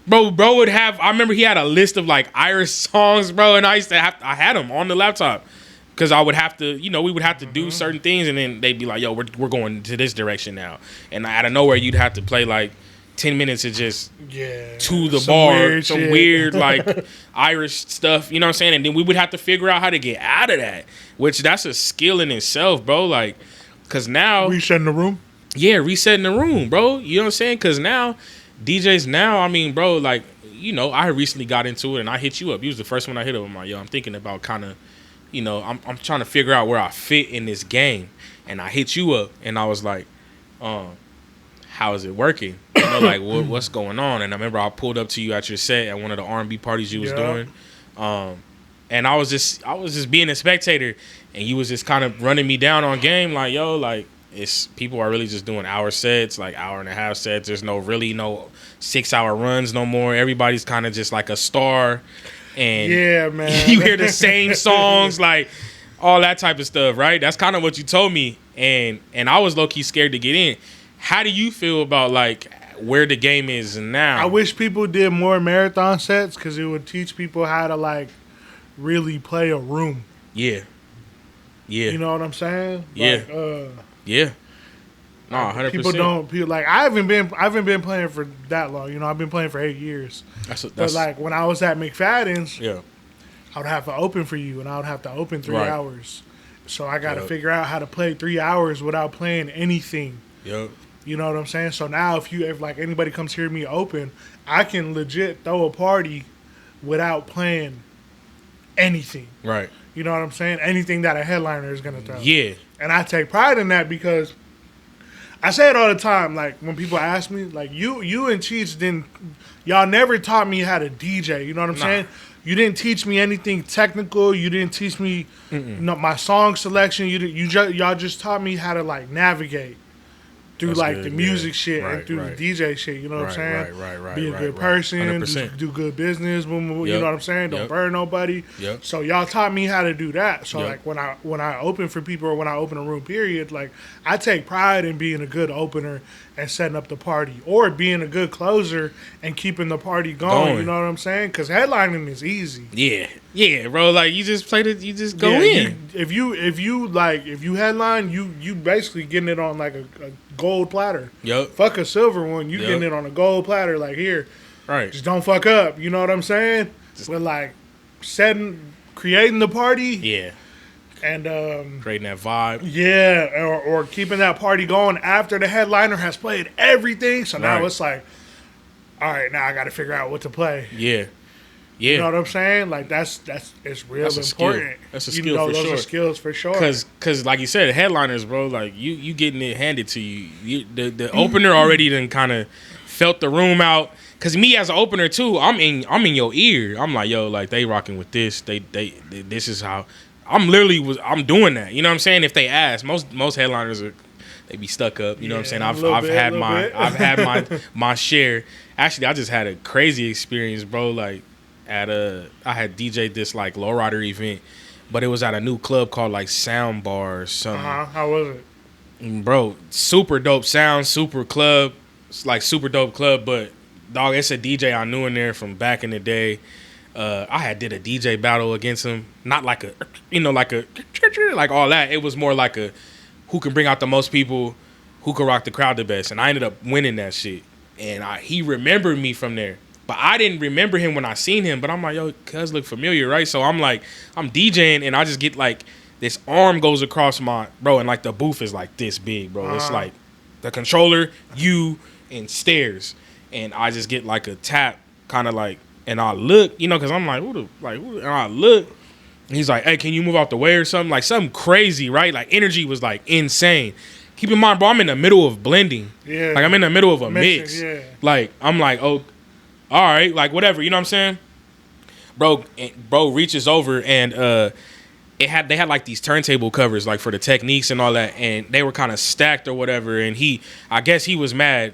Bro would have, I remember he had a list of, like, Irish songs, bro. And I had them on the laptop. Because I would have to, we would have to do certain things. And then they'd be like, yo, we're going to this direction now. And out of nowhere, you'd have to play, like, 10 minutes of just to the bar. Some weird, like, Irish stuff. You know what I'm saying? And then we would have to figure out how to get out of that. Which, that's a skill in itself, bro. Like, because now... Resetting the room? Yeah, resetting the room, bro. You know what I'm saying? Because now, DJs now, I mean, bro, like, I recently got into it and I hit you up. You was the first one I hit up. I'm like, yo, I'm thinking about kind of, I'm trying to figure out where I fit in this game. And I hit you up and I was like, how is it working? Like, what's going on? And I remember I pulled up to you at your set at one of the R&B parties you was doing. And I was just being a spectator. And you was just kind of running me down on game, like, yo, like, people are really just doing hour sets, like hour and a half sets. There's no 6-hour runs no more. Everybody's kind of just like a star. And yeah, man. You hear the same songs, like all that type of stuff, right? That's kind of what you told me. And I was low-key scared to get in. How do you feel about, like, where the game is now? I wish people did more marathon sets because it would teach people how to, like, really play a room. Yeah. Yeah. You know what I'm saying? Yeah. Yeah. No, 100%. People like I haven't been playing for that long. You know, I've been playing for 8 years. But like when I was at McFatens, I would have to open for you, and I would have to open 3 hours. So I got to figure out how to play 3 hours without playing anything. Yep. You know what I'm saying? So now if like anybody comes hear me open, I can legit throw a party without playing anything. Right. You know what I'm saying? Anything that a headliner is going to throw. Yeah. And I take pride in that because I say it all the time. Like when people ask me, like you and Cheats y'all never taught me how to DJ. You know what I'm saying? You didn't teach me anything technical. You didn't teach me my song selection. Y'all just taught me how to like navigate through the music shit and through the DJ shit. You know what I'm saying? Right. Be a good person. Do good business. You know what I'm saying? Don't burn nobody. Yep. So y'all taught me how to do that. So like when I open for people or when I open a room, period, like I take pride in being a good opener and setting up the party, or being a good closer and keeping the party going. You know what I'm saying? Because headlining is easy. Yeah, bro. Like you just played it. You just go in. If you headline, you basically getting it on like a gold platter. Yep. Fuck a silver one. You getting it on a gold platter. Like here, right? Just don't fuck up. You know what I'm saying? But like creating the party. Yeah. And creating that vibe. Yeah, or keeping that party going after the headliner has played everything. So now it's like, all right, now I got to figure out what to play. Yeah. You know what I'm saying? Like it's real important. Skill. That's a skill for sure. Those are skills for sure. Because like you said, headliners, bro, like you getting it handed to you. The opener already done kind of felt the room out. Cause me as an opener too, I'm in your ear. I'm like, yo, like they rocking with this. They this is how. I'm doing that. You know what I'm saying? If they ask, most headliners they be stuck up. You know what I'm saying? I've had my share. Actually, I just had a crazy experience, bro. Like I had DJ'd this like lowrider event, but it was at a new club called like Sound Bar or something. How was it? Bro, super dope sound, super club. It's like super dope club, but dog, it's a DJ I knew in there from back in the day. I had did a DJ battle against him, not like like all that. It was more like a who can bring out the most people, who can rock the crowd the best, and I ended up winning that shit. And he remembered me from there, but I didn't remember him when I seen him. But I'm like, yo, cuz look familiar, right? So I'm like, I'm DJing, and I just get like this arm goes across my bro, and like the booth is like this big, bro. It's like the controller, you, and stairs, and I just get like a tap, kind of like. And I look, you know, because I'm like, and I look, and he's like, hey, can you move out the way or something? Like, something crazy, right? Like, energy was, like, insane. Keep in mind, bro, I'm in the middle of blending. Yeah. Like, I'm in the middle of a mix. Yeah. Like, I'm like, oh, all right, like, whatever, you know what I'm saying? Bro reaches over, and they had, like, these turntable covers, like, for the techniques and all that, and they were kind of stacked or whatever, and I guess he was mad.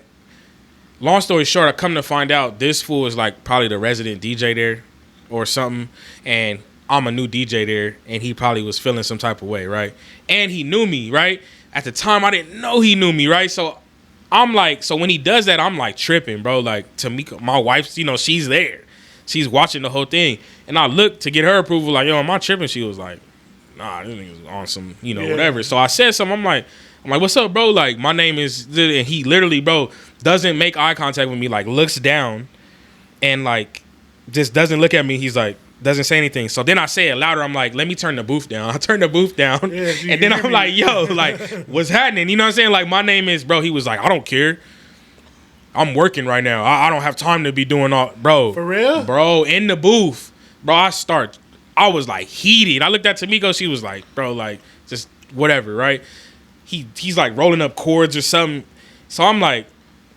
Long story short, I come to find out this fool is like probably the resident DJ there or something, and I'm a new DJ there, and he probably was feeling some type of way, right? And he knew me, right? At the time, I didn't know he knew me, right? So I'm like, so when he does that, I'm like tripping, bro. Like Tamika, my wife, you know, she's there. She's watching the whole thing. And I looked to get her approval, like, yo, am I tripping? She was like, nah, this nigga's on some, you know, whatever. So I said something, I'm like, what's up, bro? Like, my name is, and he literally, bro, doesn't make eye contact with me, like, looks down and, like, just doesn't look at me. He's like, doesn't say anything. So then I say it louder. I'm like, let me turn the booth down. I turn the booth down. And then I'm like, yo, like, what's happening? You know what I'm saying? Like, my name is, bro. He was like, I don't care. I'm working right now. I don't have time to be doing all, bro. For real? Bro, in the booth. Bro, I was, like, heated. I looked at Tamiko. She was like, bro, like, just whatever, right? He's like rolling up chords or something. So I'm like,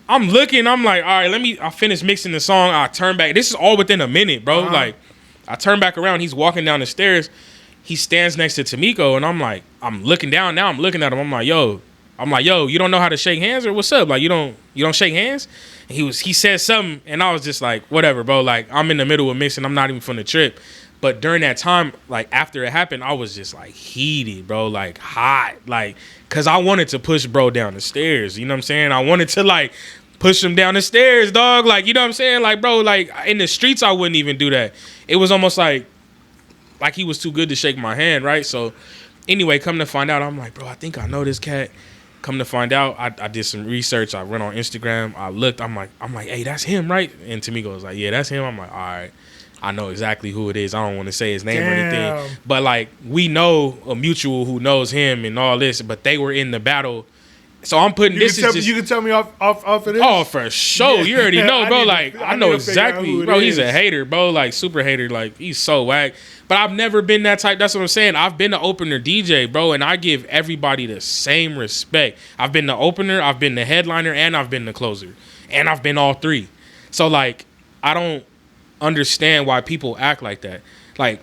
I'm looking, I'm like, all right, I finish mixing the song. I turn back. This is all within a minute, bro. Like, I turn back around. He's walking down the stairs. He stands next to Tamiko, and I'm like, I'm looking down now. I'm looking at him. I'm like, yo, you don't know how to shake hands or what's up? Like, you don't shake hands? And he said something, and I was just like, whatever, bro. Like, I'm in the middle of mixing. I'm not even from the trip. But during that time, like, after it happened, I was just, like, heated, bro. Like, hot. Like, because I wanted to push bro down the stairs. You know what I'm saying? I wanted to, like, push him down the stairs, dog. Like, you know what I'm saying? Like, bro, like, in the streets, I wouldn't even do that. It was almost like like he was too good to shake my hand, right? So anyway, come to find out, I'm like, bro, I think I know this cat. Come to find out, I did some research. I went on Instagram. I looked. I'm like, hey, that's him, right? And Tamiko was like, yeah, that's him. I'm like, all right, I know exactly who it is. I don't want to say his name or anything, but like we know a mutual who knows him and all this. But they were in the battle, so I'm putting you can tell me off of this. Oh, for sure. You already know, bro. I know exactly, bro. He's a hater, bro. Like super hater. Like he's so whack. But I've never been that type. That's what I'm saying. I've been the opener DJ, bro, and I give everybody the same respect. I've been the opener, I've been the headliner, and I've been the closer. And I've been all three. So, like, I don't understand why people act like that. Like,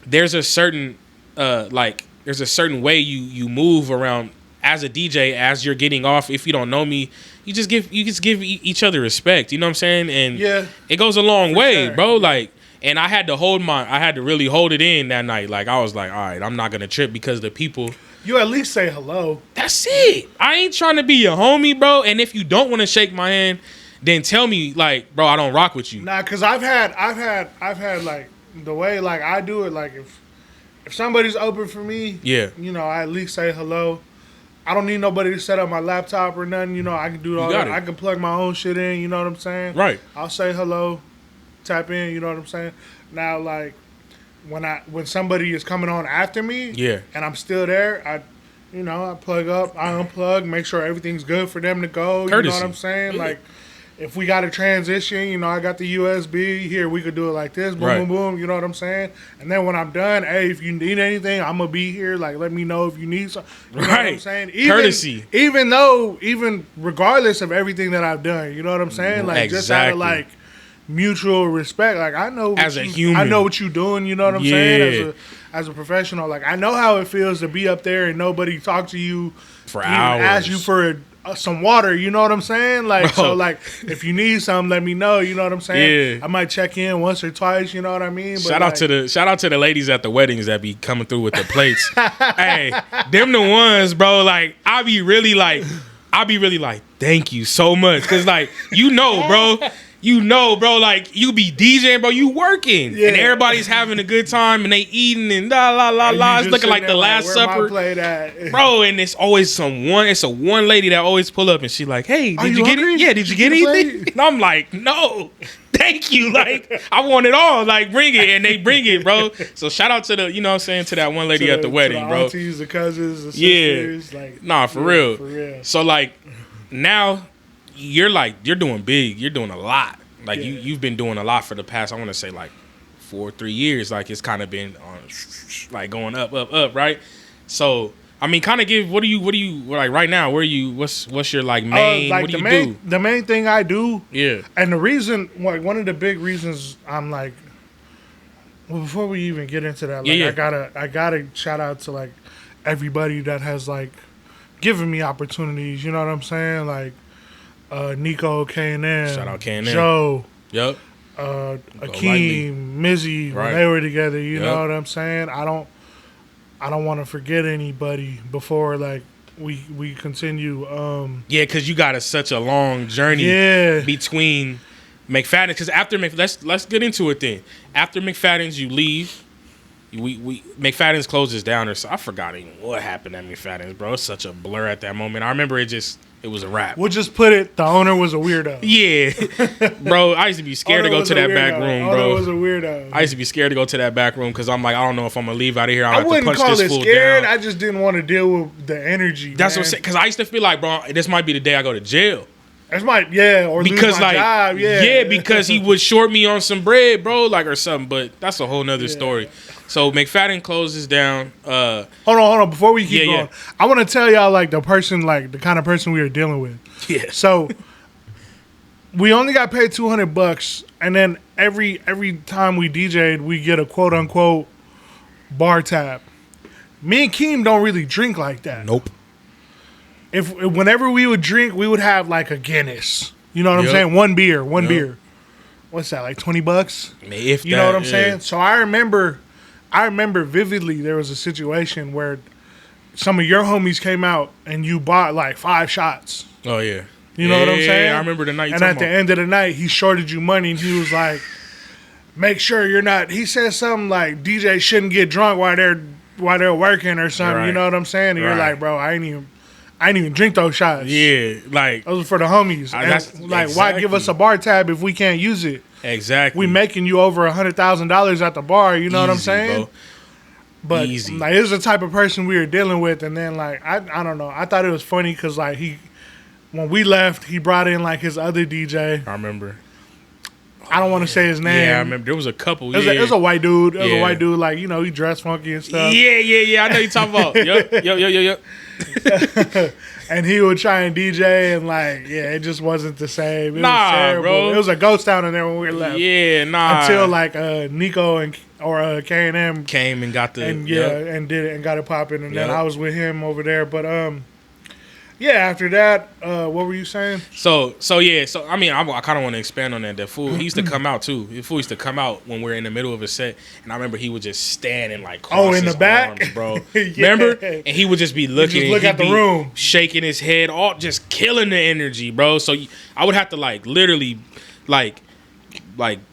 there's a certain way you move around as a DJ as you're getting off. If you don't know me, you just give each other respect. You know what I'm saying? And it goes a long way, bro. Like, and I had to really hold it in that night. Like, I was like, all right, I'm not going to trip because the people. You at least say hello. That's it. I ain't trying to be your homie, bro. And if you don't want to shake my hand, then tell me, like, bro, I don't rock with you. Nah, because I've had like the way like I do it. Like if somebody's open for me, you know, I at least say hello. I don't need nobody to set up my laptop or nothing. You know, I can do all that. I can plug my own shit in. You know what I'm saying? Right. I'll say hello. Tap in, you know what I'm saying? Now, like, when somebody is coming on after me, and I'm still there, I plug up, I unplug, make sure everything's good for them to go. Courtesy. You know what I'm saying? Yeah. Like, if we got a transition, you know, I got the USB here, we could do it like this, boom, boom, boom. You know what I'm saying? And then when I'm done, hey, if you need anything, I'm gonna be here. Like, let me know if you need something. You know what I'm saying? Courtesy. Even regardless of everything that I've done, you know what I'm saying? Like, just out of like mutual respect. Like, I know as a human, I know what you're doing. You know what I'm saying? As a professional, like, I know how it feels to be up there and nobody talk to you for hours, ask you for some water. You know what I'm saying? Like, so like, if you need something, let me know. You know what I'm saying? I might check in once or twice. You know what I mean? But shout out to the ladies at the weddings that be coming through with the plates. Hey, them the ones, bro. Like, I be really like, thank you so much, cause like, bro, like, you be DJing, bro, you working, and everybody's having a good time, and they eating and it's looking like the Last Supper, bro. And it's always it's a one lady that always pull up, and she like, hey, did you get it? Yeah, did you get anything? And I'm like, no, thank you. Like, I want it all. Like, bring it, and they bring it, bro. So shout out to the, you know what I'm saying, to that one lady at the wedding, the bro. Aunties, the cousins, the sisters, like, nah, for real. So like, now you're doing big. You're doing a lot. Like, you've been doing a lot for the past, I want to say, like 3 years. Like, it's kind of been on, like, going up, right? So, I mean, kind of give, what do you like right now? What's your like main? Like, what do you do? The main thing I do, and the reason, like, one of the big reasons I'm like, well, before we even get into that, like, I gotta shout out to like everybody that has like given me opportunities. You know what I'm saying? Like, Nico, K&M, shout out K&M, Joe, Akeem, Mizzy, when they were together. You know what I'm saying? I don't want to forget anybody before like we continue. Because you got such a long journey between McFatens. Because after let's get into it then. After McFatens, you leave. We McFatens closes down, or so I forgot even what happened at McFatens, bro. It's such a blur at that moment. I remember it was a wrap. We'll just put it, the owner was a weirdo. Yeah. Bro, I used to be scared to go to that back room, bro. Owner was a weirdo. I used to be scared to go to that back room because I'm like, I don't know if I'm going to leave out of here. I wouldn't call it scared. I just didn't want to deal with the energy. That's what I'm saying. Because I used to feel like, bro, this might be the day I go to jail. That's or because lose my job. Because he would short me on some bread, bro, like, or something. But that's a whole nother story. So McFadden closes down. Hold on. Before we keep going, I want to tell y'all like the kind of person we were dealing with. Yeah. So we only got paid $200, and then every time we DJ'd, we get a quote unquote bar tab. Me and Keem don't really drink like that. Nope. Whenever we would drink, we would have like a Guinness. You know what I'm saying? One beer. What's that? Like $20? If you know what I'm saying? So I remember vividly there was a situation where some of your homies came out and you bought like 5 shots. Oh yeah. You know what I'm saying? I remember the night. And at the end of the night, he shorted you money and he was like, make sure you're not. He said something like DJ shouldn't get drunk while they're working or something. Right. You know what I'm saying? And you're like, bro, I ain't even drink those shots. Yeah, like those are for the homies. Why give us a bar tab if we can't use it? Exactly. We making you over $100,000 at the bar. You know what I'm saying? Bro. But like, this is the type of person we were dealing with. And then like I don't know. I thought it was funny because like when we left, he brought in like his other DJ. I remember. I don't want to say his name. Yeah, I remember. There was a couple. It was a white dude. It was a white dude. Like, you know, he dressed funky and stuff. Yeah. I know you talking about. Yup. And he would try and DJ and like, it just wasn't the same. It was terrible. Bro. It was a ghost town in there when we left. Yeah, nah. Until like Nico or K&M came and got the and and did it and got it popping. And then I was with him over there. But after that, what were you saying? So I mean, I kind of want to expand on that. That fool, he used to come out too. The fool used to come out when we were in the middle of a set, and I remember he would just stand and like cross in the his back, arms, bro. Remember? And he would just be looking, just look at the room, shaking his head, all just killing the energy, bro. So I would have to like literally like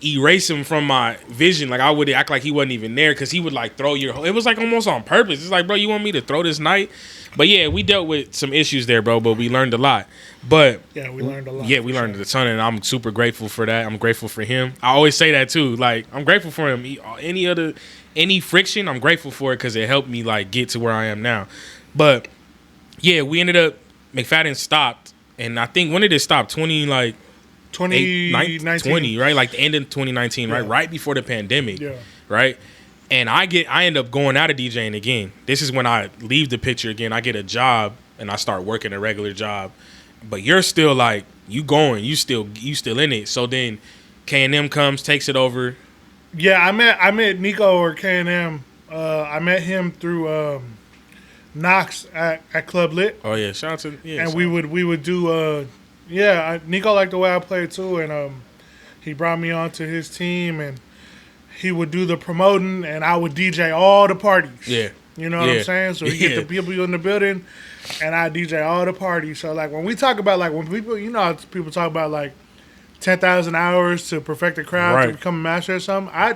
erase him from my vision. Like I would act like he wasn't even there because he would like throw your. It was like almost on purpose. It's like, bro, you want me to throw this night? But yeah, we dealt with some issues there, bro. But we learned a lot. But yeah, we learned a lot. Yeah, we learned a ton, and I'm super grateful for that. I'm grateful for him. I always say that too. Like I'm grateful for him. Any friction, I'm grateful for it because it helped me like get to where I am now. But yeah, we ended up McFatens stopped, and I think when did it stop? 2019, right? Like the end of 2019, right? Right before the pandemic, right? And I end up going out of DJing again. This is when I leave the picture again. I get a job and I start working a regular job. But you're still like, you still in it. So then K&M comes, takes it over. Yeah, I met Nico or K&M. I met him through Knox at Club Lit. Oh yeah, shout out to and we would do Nico liked the way I played too, and he brought me onto his team, and he would do the promoting, and I would DJ all the parties. Yeah. You know what I'm saying? So he get the people in the building, and I DJ all the parties. So, like, when we talk about, like, when people, you know how people talk about, like, 10,000 hours to perfect the crowd to become a master or something, I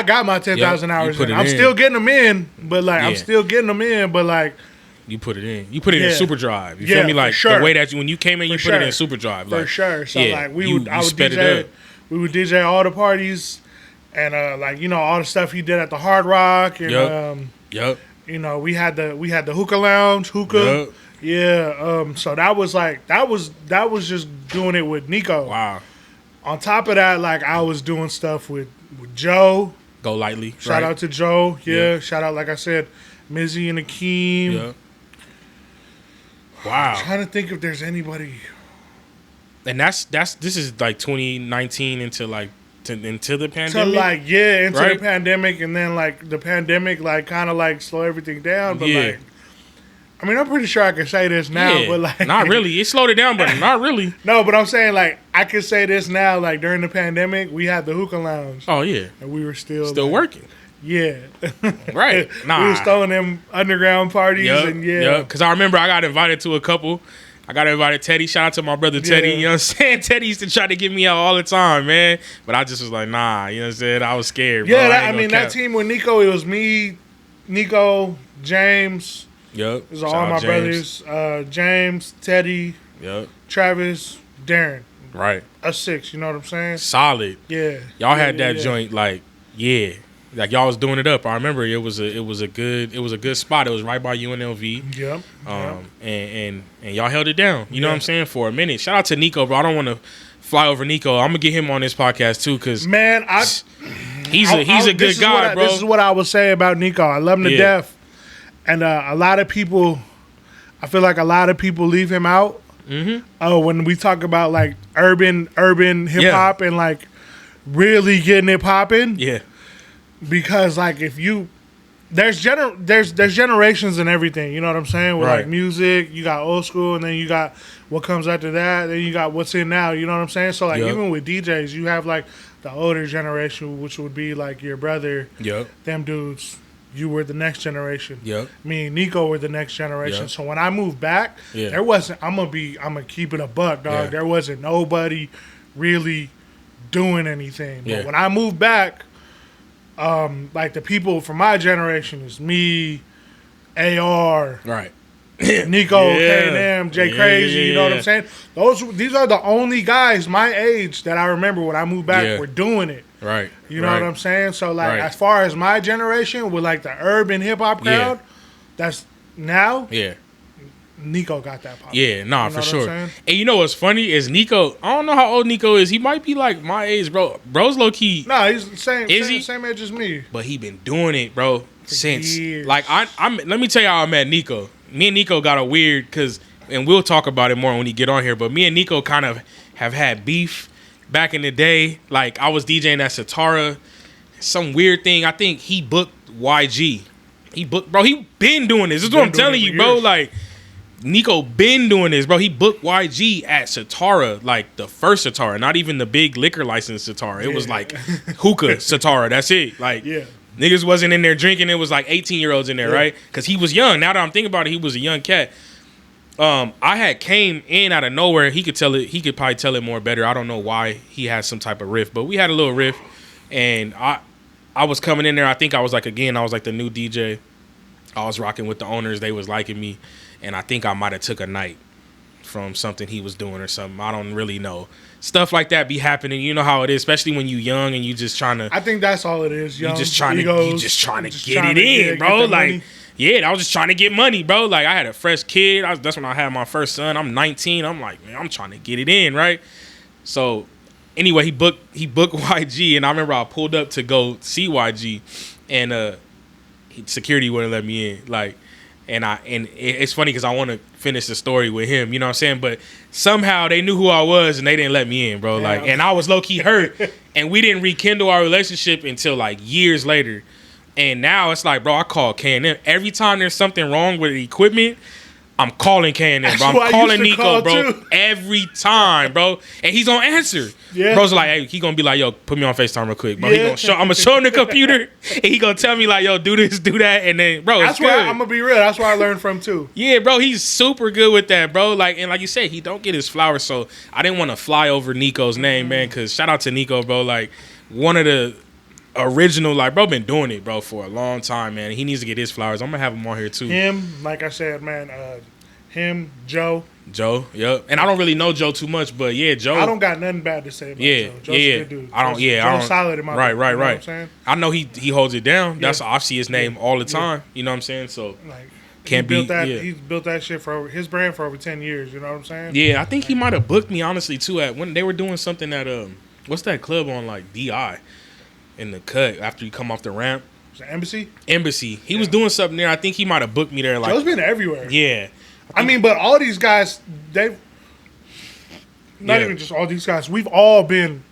got my 10,000 hours in. I'm still getting them in, but, like, you put it in. You put it in Super Drive. You feel me? Like, the way that when you came in, you put it in Super Drive. Like, for sure. So, like, we would DJ all the parties. And like, you know, all the stuff he did at the Hard Rock, and you know, we had the hookah lounge, hookah. So that was just doing it with Nico. Wow. On top of that, like, I was doing stuff with Joe. Go Lightly. Shout out to Joe. Shout out, like I said, Mizzy and Akeem. Wow. I'm trying to think if there's anybody. And this is like 2019 into the pandemic. The pandemic, and then like the pandemic like kind of like slow everything down. But like, I mean, I'm pretty sure I can say this now, but like, not really. It slowed it down, but not really. No, but I'm saying like I can say this now. Like during the pandemic, we had the hookah lounge. Oh yeah, and we were still like, working. Yeah, right. Nah, we was throwing them underground parties, and because I remember I got invited to a couple. I got invited Teddy. Shout out to my brother Teddy. You know what I'm saying? Teddy used to try to get me out all the time, man. But I just was like, nah. You know what I'm saying? I was scared, bro. Yeah, that team with Nico, it was me, Nico, James. Yep. It was all my brothers. James, Teddy. Yep. Travis, Darren. Right. Us 6, you know what I'm saying? Solid. Yeah. Y'all had that joint like like y'all was doing it up. I remember it was a good spot. It was right by UNLV. Yep. And y'all held it down. You know what I'm saying, for a minute. Shout out to Nico, bro. I don't want to fly over Nico. I'm gonna get him on this podcast too, cause man, he's a good guy, bro. This is what I would say about Nico. I love him to death, and a lot of people, I feel like a lot of people leave him out. When we talk about like urban hip hop and like really getting it popping. Yeah. Because like if you there's generations and everything, you know what I'm saying? With like music, you got old school, and then you got what comes after that, then you got what's in now, you know what I'm saying? So like even with DJs, you have like the older generation, which would be like your brother, them dudes. You were the next generation. Me and Nico were the next generation. So when I moved back, there wasn't. I'm gonna keep it a buck, dog. There wasn't nobody really doing anything. But when I moved back, like the people from my generation is me, AR, right, Nico, K&M, Jay Crazy. You know what I'm saying? These are the only guys my age that I remember when I moved back were doing it. Right. You know what I'm saying? So like as far as my generation with like the urban hip hop crowd, that's now. Yeah. Nico got that pop. Yeah, nah, for sure. And you know what's funny is Nico, I don't know how old Nico is. He might be like my age, bro. Bro's low key. Nah, he's the same. Same age as me. But he been doing it, bro, since years. Like I'm. Let me tell you how I met Nico. Me and Nico got a weird and we'll talk about it more when he get on here. But me and Nico kind of have had beef back in the day. Like I was DJing at Satara, some weird thing. I think he booked YG. He been doing this. This is what I'm telling you, bro. Like. Nico been doing this, bro. He booked YG at Satara, like the first Satara, not even the big liquor license Satara. It was like hookah Satara. That's it. Like niggas wasn't in there drinking. It was like 18-year-olds in there, right? Because he was young. Now that I'm thinking about it, he was a young cat. I had came in out of nowhere. He could tell it. He could probably tell it more better. I don't know why he had some type of riff, but we had a little riff, and I was coming in there. I think I was like the new DJ. I was rocking with the owners. They was liking me. And I think I might have took a night from something he was doing or something. I don't really know. Stuff like that be happening. You know how it is, especially when you young and you just trying to. I think that's all it is. Young, you just trying to get it in, bro. Like, I was just trying to get money, bro. Like, I had a fresh kid. That's when I had my first son. I'm 19. I'm like, man, I'm trying to get it in, right? So, anyway, he booked YG, and I remember I pulled up to go see YG, and security wouldn't let me in, like. And it's funny because I want to finish the story with him, you know what I'm saying? But somehow they knew who I was and they didn't let me in, bro. Yeah. Like, and I was low key hurt, and we didn't rekindle our relationship until like years later. And now it's like, bro, I call K&M every time there's something wrong with the equipment. I'm calling K&M, bro. I'm calling Nico, bro, every time, bro. And he's gonna answer. Yeah. Bro's like, hey, he gonna be like, yo, put me on FaceTime real quick, bro. I'm gonna show him the computer, and he gonna tell me like, yo, do this, do that, and then, bro, that's where I'm gonna be real. That's where I learned from too. Yeah, bro, he's super good with that, bro. Like, and like you said, he don't get his flowers, so I didn't want to fly over Nico's name, man. Because shout out to Nico, bro. Like, one of the original, like, bro, been doing it, bro, for a long time, man. He needs to get his flowers. I'm gonna have him on here too. Him, like I said, man. Him, Joe, yep. And I don't really know Joe too much, but yeah, Joe. I don't got nothing bad to say about Joe. Joe's a good dude. Joe's solid in my book, right. You know what I'm saying? I know he holds it down. That's I see his name all the time. You know what I'm saying? So like, he's built that shit for his brand for over 10 years. You know what I'm saying? Yeah, I think he might have booked me honestly too at when they were doing something at what's that club on like DI in the cut after you come off the ramp. Was it Embassy. He was doing something there. I think he might have booked me there. Like, Joe's been everywhere. Yeah. I mean, but all these guys, they've not even just all these guys. We've all been,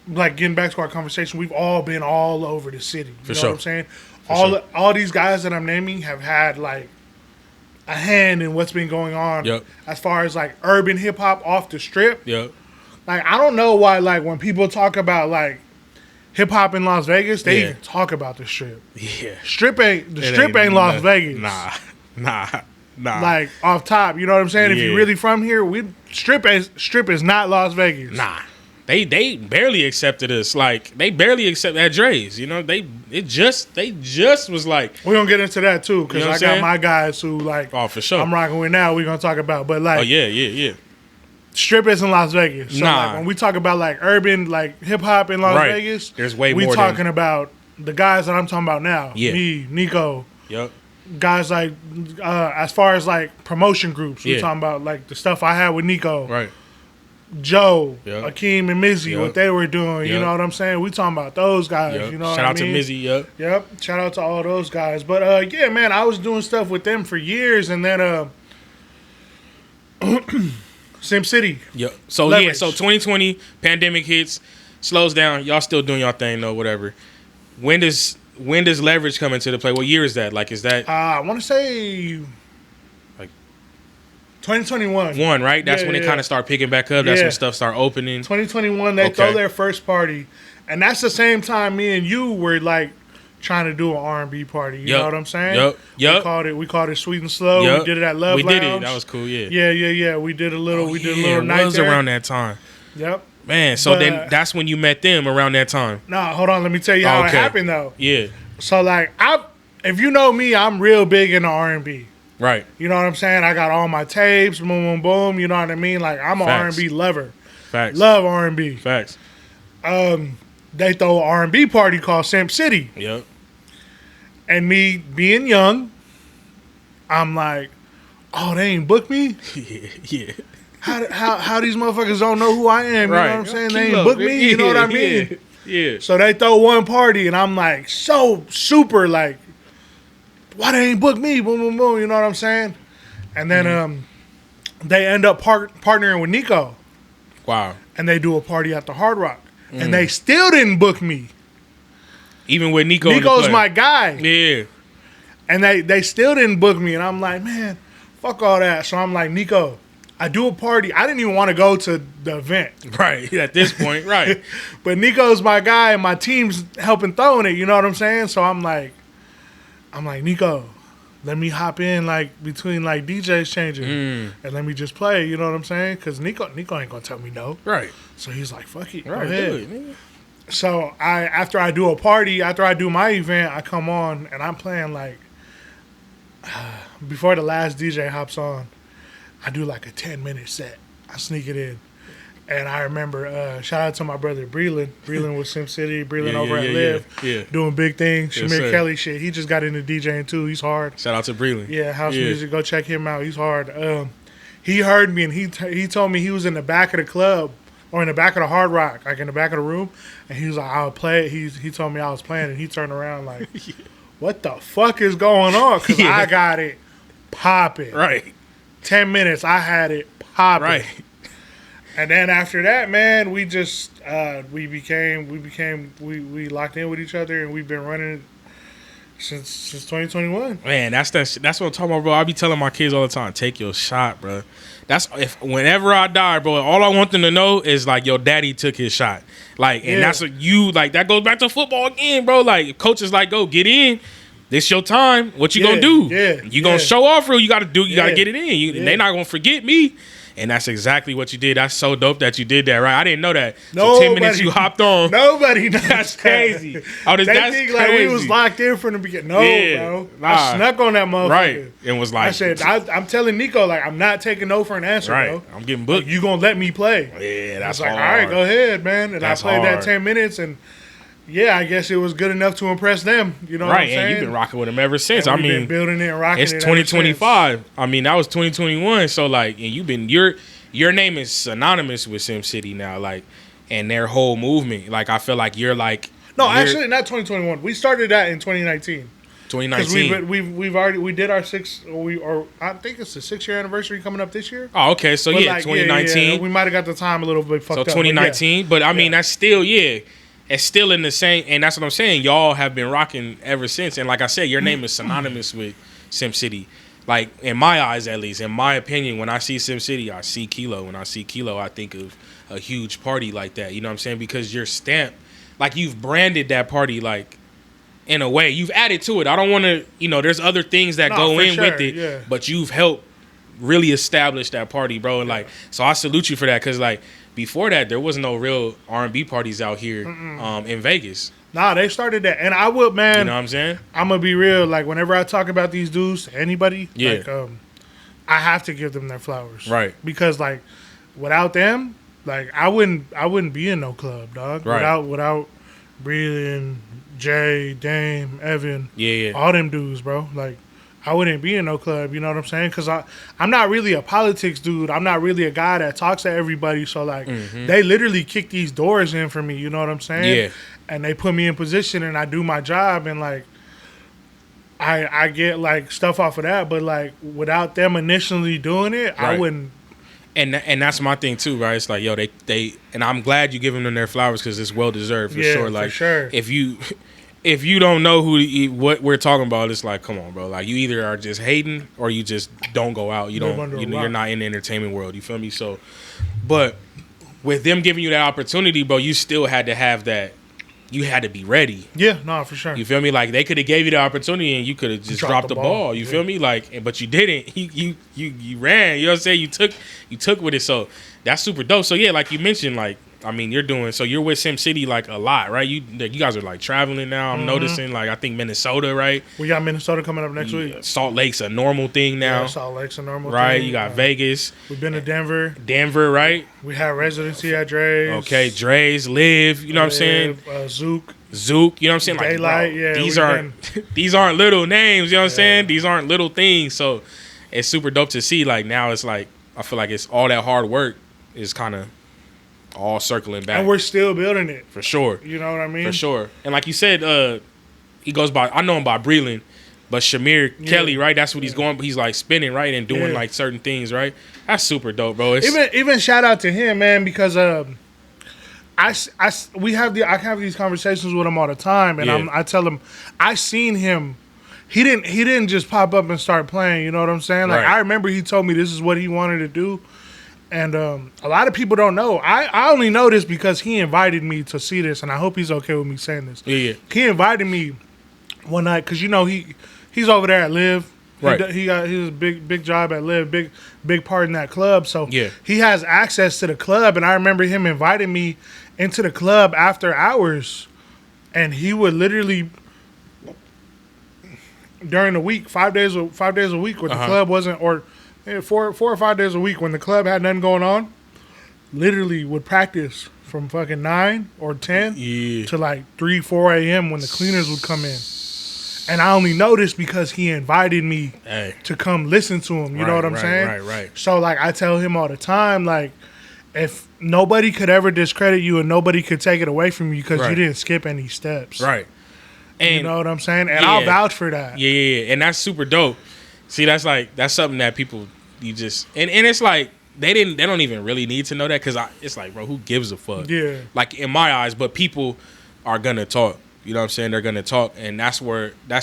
like, getting back to our conversation. We've all been all over the city. You know what I'm saying? All these guys that I'm naming have had like a hand in what's been going on as far as like urban hip hop off the strip. Yep. Like, I don't know why, like, when people talk about like hip hop in Las Vegas, they even talk about the strip. Yeah. Strip ain't Las Vegas. Nah. Like, off top, you know what I'm saying? If you're really from here, strip is not Las Vegas. Nah. They barely accepted us. Like, they barely accept at Dre's. You know, they just was like. We're gonna get into that too, because I got my guys who like for sure. I'm rocking with now, we're gonna talk about. But like yeah. Strip isn't Las Vegas. So like, when we talk about like urban, like hip hop in Las Vegas, there's way more. We talking about the guys that I'm talking about now. Yeah. Me, Nico. Yep. Guys like as far as like promotion groups, we're talking about like the stuff I had with Nico. Right. Joe, Akeem, and Mizzy, what they were doing. You know what I'm saying? We talking about those guys. You know what I mean? Shout out to Mizzy, Yep. Shout out to all those guys. But yeah, man, I was doing stuff with them for years, and then Simp City. Yep. So Leverage. So 2020 pandemic hits, slows down. Y'all still doing y'all thing though, whatever. When does Leverage come into the play? What year is that? Like, is that? I want to say like 2021. Right? That's when it kind of start picking back up. That's when stuff start opening. 2021, they throw their first party, and that's the same time me and you were like trying to do an R&B party. You know what I'm saying? Yep. We called it Sweet and Slow. We did it at Love Lounge. We did it. That was cool. Yeah. Yeah. We did a little. We did a little night. It was around that time. Yep. Man, so then that's when you met them around that time. Nah, hold on. Let me tell you how it happened, though. Yeah. So, like, if you know me, I'm real big into R&B. Right. You know what I'm saying? I got all my tapes, boom, boom, boom. You know what I mean? Like, I'm an R&B lover. Facts. Love R&B. Facts. They throw an R&B party called Simp City. Yep. And me being young, I'm like, oh, they ain't booked me? Yeah. How these motherfuckers don't know who I am? You know what I'm saying? They ain't booked me. You know what I mean? Yeah. So they throw one party, and I'm like, so super, like, why they ain't booked me? Boom, boom, boom. You know what I'm saying? And then they end up partnering with Nico. Wow. And they do a party at the Hard Rock. And they still didn't book me. Even with Nico. Nico's my guy. Yeah. And they still didn't book me. And I'm like, man, fuck all that. So I'm like, Nico, I do a party. I didn't even want to go to the event. Right. At this point, right. But Nico's my guy and my team's helping throwing it. You know what I'm saying? So I'm like, Nico, let me hop in like between like DJs changing and let me just play. You know what I'm saying? Because Nico ain't gonna tell me no. Right. So he's like, fuck it. Right. Go ahead. So after I do a party, after I do my event, I come on and I'm playing like before the last DJ hops on, I do like a 10-minute set. I sneak it in. And I remember, shout out to my brother Breland. Breland with Simp City. Breland over at Live. Doing big things. Shamir Kelly shit. He just got into DJing too. He's hard. Shout out to Breland. Yeah, house music. Go check him out. He's hard. He heard me and he told me he was in the back of the club or in the back of the Hard Rock, like in the back of the room. And he was like, I'll play it. He told me I was playing and he turned around like, what the fuck is going on? Because I got it popping. Right. 10 minutes, I had it popping. Right. And then after that, man, we just we locked in with each other, and we've been running since 2021. Man, that's what I'm talking about, bro. I be telling my kids all the time, take your shot, bro. Whenever I die, bro, all I want them to know is like your daddy took his shot. Like, and that's what that goes back to football again, bro. Like, coaches like, go get in. This your time. What you gonna do? Yeah, you gonna show off, real? You gotta get it in. They not gonna forget me. And that's exactly what you did. That's so dope that you did that, right? I didn't know that. So 10 minutes you hopped on. Nobody knows. That's crazy. They think like we was locked in from the beginning. No, bro. Nah. I snuck on that motherfucker. Right. And was like, I said, I'm telling Nico, like, I'm not taking no for an answer, bro. I'm getting booked. Like, you gonna let me play. Yeah, that's like, hard. all right, go ahead, man. And that's I played hard. that 10 minutes and yeah, I guess it was good enough to impress them. You know what I'm saying? And you've been rocking with them ever since. And we've been building it and rocking it. It's 2025. I mean, that was 2021. So like, and your name is synonymous with Simp City now, like, and their whole movement. Like, I feel like you're like. No, actually, not 2021. We started that in 2019. 2019. Because we did our I think it's the 6-year anniversary coming up this year. Oh, okay. So, 2019. Yeah, we might have got the time a little bit fucked up. So, 2019. But I mean, that's still, it's still in the same, and that's what I'm saying. Y'all have been rocking ever since. And like I said, your name is synonymous with Simp City. Like, in my eyes, at least, in my opinion, when I see Simp City, I see Kiloo. When I see Kiloo, I think of a huge party like that. You know what I'm saying? Because you're stamped, like, you've branded that party, like, in a way. You've added to it. I don't want to, there's other things that go in with it, but you've helped really establish that party, bro. And, like, so I salute you for that because, like, before that, there was no real R&B parties out here in Vegas. Nah, they started that. And I would, man. You know what I'm saying? I'm going to be real. Like, whenever I talk about these dudes to anybody, like, I have to give them their flowers. Right. Because, like, without them, like, I wouldn't be in no club, dog. Right. Without Breland, Jay, Dame, Evan. Yeah. All them dudes, bro. Like, I wouldn't be in no club, you know what I'm saying? Because I'm not really a politics dude. I'm not really a guy that talks to everybody. So, like, they literally kick these doors in for me, you know what I'm saying? Yeah. And they put me in position and I do my job and, like, I get, like, stuff off of that. But, like, without them initially doing it, I wouldn't. And that's my thing, too, right? It's like, yo, they and I'm glad you giving them their flowers because it's well-deserved for sure. Like, for sure. If you don't know what we're talking about, it's like, come on, bro. Like, you either are just hating or you just don't go out. You're not in the entertainment world. You feel me? So, but with them giving you that opportunity, bro, you still had to have that. You had to be ready. Yeah, no, for sure. You feel me? Like, they could have gave you the opportunity and you could have just dropped the ball. You feel me? Like, but you didn't. You ran. You know what I'm saying? You took with it. So that's super dope. So yeah, like you mentioned, like I mean, you're with Simp City like a lot, right? You guys are like traveling now. I'm noticing, like, I think Minnesota, right? We got Minnesota coming up next week. Salt Lake's a normal thing now. Yeah, Salt Lake's a normal right? thing. You got Vegas. We've been to Denver. Denver, right? We have residency at Dre's. Okay, Dre's, Live, you know what I'm saying? Zook, you know what I'm saying? Like, Daylight, bro, yeah. these aren't little names, you know what I'm saying? These aren't little things. So it's super dope to see. Like, now it's like, I feel like it's all that hard work is kind of all circling back. And we're still building it. For sure. You know what I mean? For sure. And like you said, he goes by, I know him by Breland, but Shamir Kelly, right? That's what he's going, he's like spinning, right? And doing like certain things, right? That's super dope, bro. Even shout out to him, man, because I have these conversations with him all the time, and I tell him, I seen him. He didn't just pop up and start playing, you know what I'm saying? Like, I remember he told me this is what he wanted to do. And a lot of people don't know. I only know this because he invited me to see this, and I hope he's okay with me saying this. Yeah. He invited me one night because, you know, he's over there at Live. Right. He got his big job at Live, big part in that club. So yeah, he has access to the club, and I remember him inviting me into the club after hours, and he would literally during the week, 5 days a week, when the club wasn't, or 4 or 5 days a week when the club had nothing going on, literally would practice from fucking 9 or 10 to like 3, 4 a.m. when the cleaners would come in. And I only know this because he invited me to come listen to him. You know what I'm saying? Right. So, like, I tell him all the time, like, if nobody could ever discredit you and nobody could take it away from you because you didn't skip any steps. Right. And you know what I'm saying? And I'll vouch for that. Yeah. And that's super dope. See, that's something that people, you just, and it's like, they don't even really need to know that because it's like, bro, who gives a fuck? Yeah. Like, in my eyes, but people are going to talk. You know what I'm saying? They're going to talk. And that's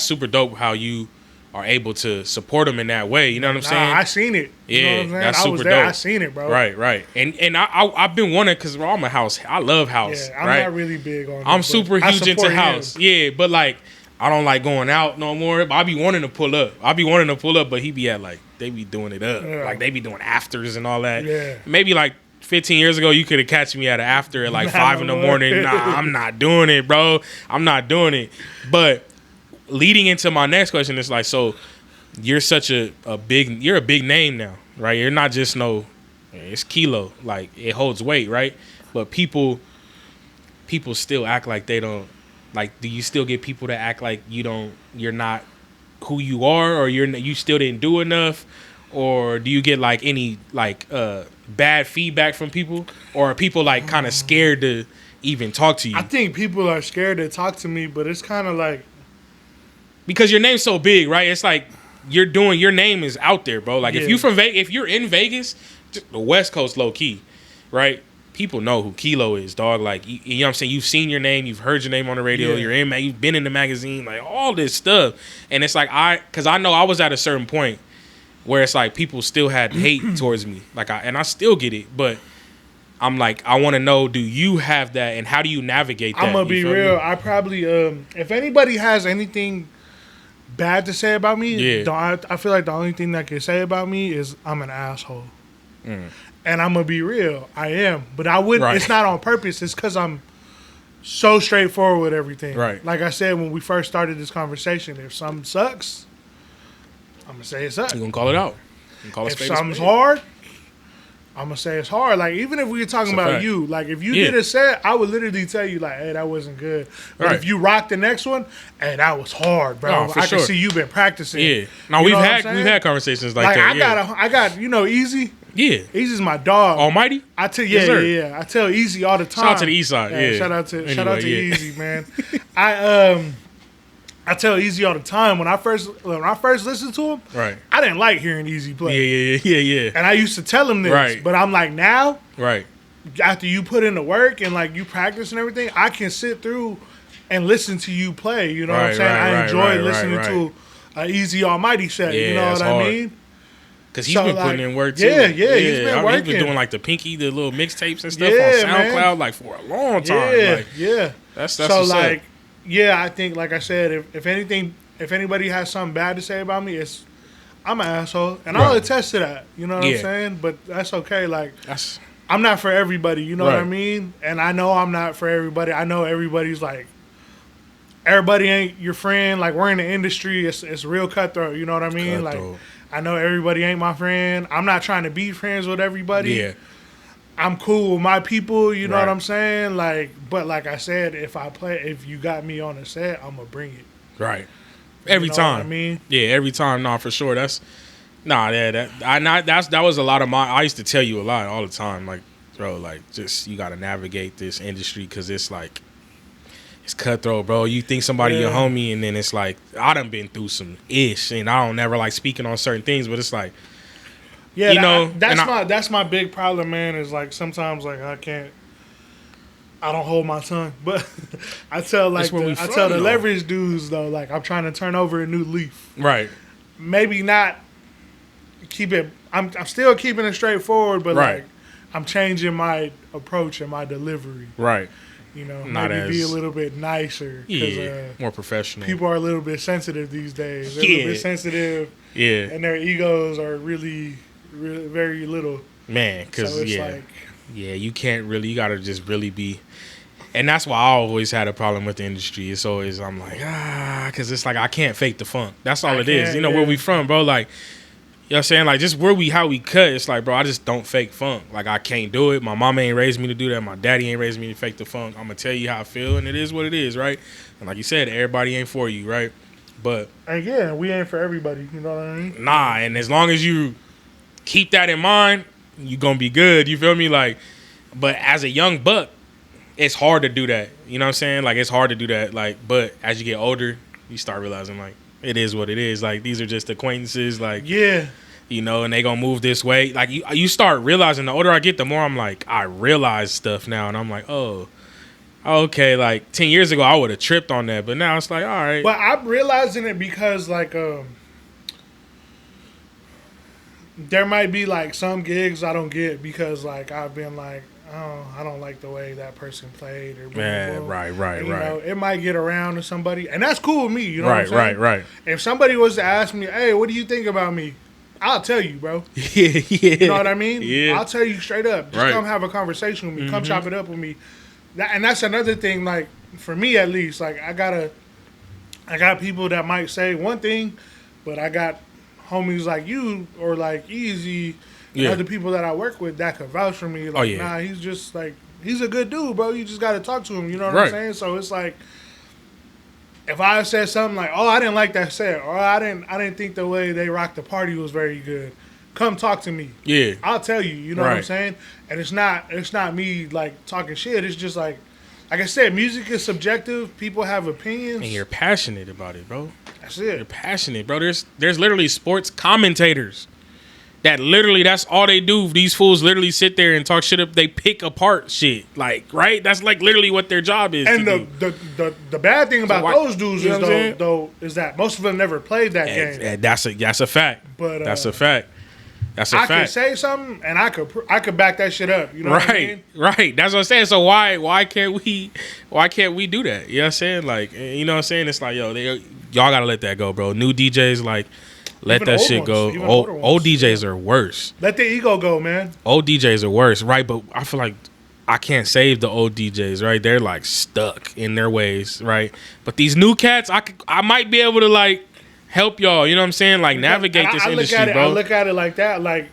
super dope how you are able to support them in that way. You know what I'm saying? I seen it. Yeah, you know what I'm saying? that's I super was there. dope. I seen it, bro. Right. And I've been wanting, because I'm a house. I love house. Yeah, I'm not really big on it. I'm super huge into house. Yeah, but like, I don't like going out no more. But I be wanting to pull up. But he be at like, they be doing it up. Yeah. Like, they be doing afters and all that. Yeah. Maybe like 15 years ago, you could have catch me at an after at like 5 in the morning. Nah, I'm not doing it, bro. I'm not doing it. But leading into my next question is like, so you're such a big name now, right? You're not just it's Kiloo. Like, it holds weight, right? But people still act like they don't. Like, do you still get people to act like you're not who you are, or you still didn't do enough, or do you get like any like bad feedback from people, or are people like kind of scared to even talk to you? I think people are scared to talk to me, but it's kind of like, because your name's so big, right? It's like your name is out there, bro. Like, if you're in Vegas, the West Coast low key, right? People know who Kiloo is, dog. Like, you know what I'm saying? You've seen your name, you've heard your name on the radio, you've been in the magazine, like all this stuff. And it's like, because I know I was at a certain point where it's like people still had hate towards me. Like, I still get it, but I'm like, I want to know, do you have that, and how do you navigate that? I'm gonna be real. I probably, if anybody has anything bad to say about me, I feel like the only thing that can say about me is I'm an asshole. And I'm gonna be real, I am. But I wouldn't. Right. It's not on purpose. It's because I'm so straightforward with everything. Right. Like I said when we first started this conversation, if something sucks, I'm gonna say it sucks. You're gonna call it out. If something's hard, I'm gonna say it's hard. Like, even if we were talking about you, like, if you did a set, I would literally tell you, like, hey, that wasn't good. But if you rock the next one, hey, that was hard, bro. I can see you've been practicing. Yeah. No, we've had conversations like that. I got Easy. Yeah, Easy's my dog. Almighty. I tell I tell Easy all the time. Shout out to the East Side. Yeah. Shout out to Easy, man. I tell Easy all the time when I first listened to him. Right. I didn't like hearing Easy play. Yeah. And I used to tell him this. Right. But I'm like, now. Right. After you put in the work and like you practice and everything, I can sit through and listen to you play. You know what I'm saying? I enjoy listening to an Easy Almighty set. Yeah, you know what I mean? Because he's been putting in work too. Yeah, he's been working. He's been doing like the little mixtapes and stuff on SoundCloud, like, for a long time. That's so like, I think, like I said, if anybody has something bad to say about me, I'm an asshole, and I'll attest to that. You know what I'm saying? But that's okay. Like, I'm not for everybody, you know what I mean? And I know I'm not for everybody. I know everybody's like, everybody ain't your friend. Like, we're in the industry. It's real cutthroat, you know what I mean? Cutthroat. Like, I know everybody ain't my friend. I'm not trying to be friends with everybody. Yeah. I'm cool with my people, you know what I'm saying? Like, but like I said, if you got me on a set, I'm gonna bring it. Right. Every time. I mean? Yeah, every time. No, for sure. That was a lot of I used to tell you a lot all the time, like, bro, like, just you gotta navigate this industry because it's like, it's cutthroat, bro. You think somebody your homie, and then it's like, I done been through some ish, and I don't never like speaking on certain things, but it's like, yeah, that's my big problem, man. Is like sometimes like I don't hold my tongue, but I tell the leverage dudes though, like I'm trying to turn over a new leaf. Right. Maybe not keep it. I'm still keeping it straightforward, but like I'm changing my approach and my delivery. Right. You know, maybe be a little bit nicer. More professional. People are a little bit sensitive these days. They're a little bit sensitive. Yeah. And their egos are really, really very little. Man, because, you can't really, you got to just really be. And that's why I always had a problem with the industry. It's always, I'm like, because it's like I can't fake the funk. That's all it is. You know, where we from, bro. Like, you know what I'm saying? Like, just how we cut, it's like, bro, I just don't fake funk. Like, I can't do it. My mama ain't raised me to do that. My daddy ain't raised me to fake the funk. I'm going to tell you how I feel, and it is what it is, right? And like you said, everybody ain't for you, right? But... again, we ain't for everybody, you know what I mean? Nah, and as long as you keep that in mind, you going to be good, you feel me? Like, but as a young buck, it's hard to do that. You know what I'm saying? Like, it's hard to do that. Like, but as you get older, you start realizing, like, it is what it is. Like, these are just acquaintances. Like, you know, and they gonna move this way. Like, you start realizing, the older I get, the more I'm like, I realize stuff now, and I'm like, oh, okay. Like 10 years ago, I would have tripped on that, but now it's like, all right. But I'm realizing it because like there might be like some gigs I don't get because like I've been like, oh, I don't like the way that person played or right. You know, it might get around to somebody, and that's cool with me. You know what I'm saying? Right. If somebody was to ask me, hey, what do you think about me? I'll tell you, bro. Yeah. You know what I mean? Yeah. I'll tell you straight up. Just come have a conversation with me. Come chop it up with me. And that's another thing, like, for me at least, like, I got people that might say one thing, but I got homies like you or like Easy and other people that I work with that could vouch for me. Like, nah, he's just like, he's a good dude, bro. You just got to talk to him. You know what I'm saying? So it's like, if I said something like, "Oh, I didn't like that set," or "I didn't think the way they rocked the party was very good," come talk to me. Yeah, I'll tell you. You know what I'm saying? And it's not me like talking shit. It's just like I said, music is subjective. People have opinions, and you're passionate about it, bro. That's it. You're passionate, bro. There's literally sports commentators that literally that's all they do. These fools literally sit there and talk shit up. They pick apart shit, like, right? That's like literally what their job is. And the bad thing about those dudes is that most of them never played that game. And that's a fact. But that's a fact. That's a fact. I could say something and I could back that shit up. You know what I mean? Right. That's what I'm saying. So why can't we do that? You know what I'm saying? Like, you know what I'm saying? It's like, yo, y'all gotta let that go, bro. New DJs, like, let that shit go. Old DJs are worse. Let the ego go, man. Old DJs are worse, right? But I feel like I can't save the old DJs, right? They're like stuck in their ways, right? But these new cats, I might be able to like help y'all. You know what I'm saying? Like navigate this industry, bro. I look at it like that, like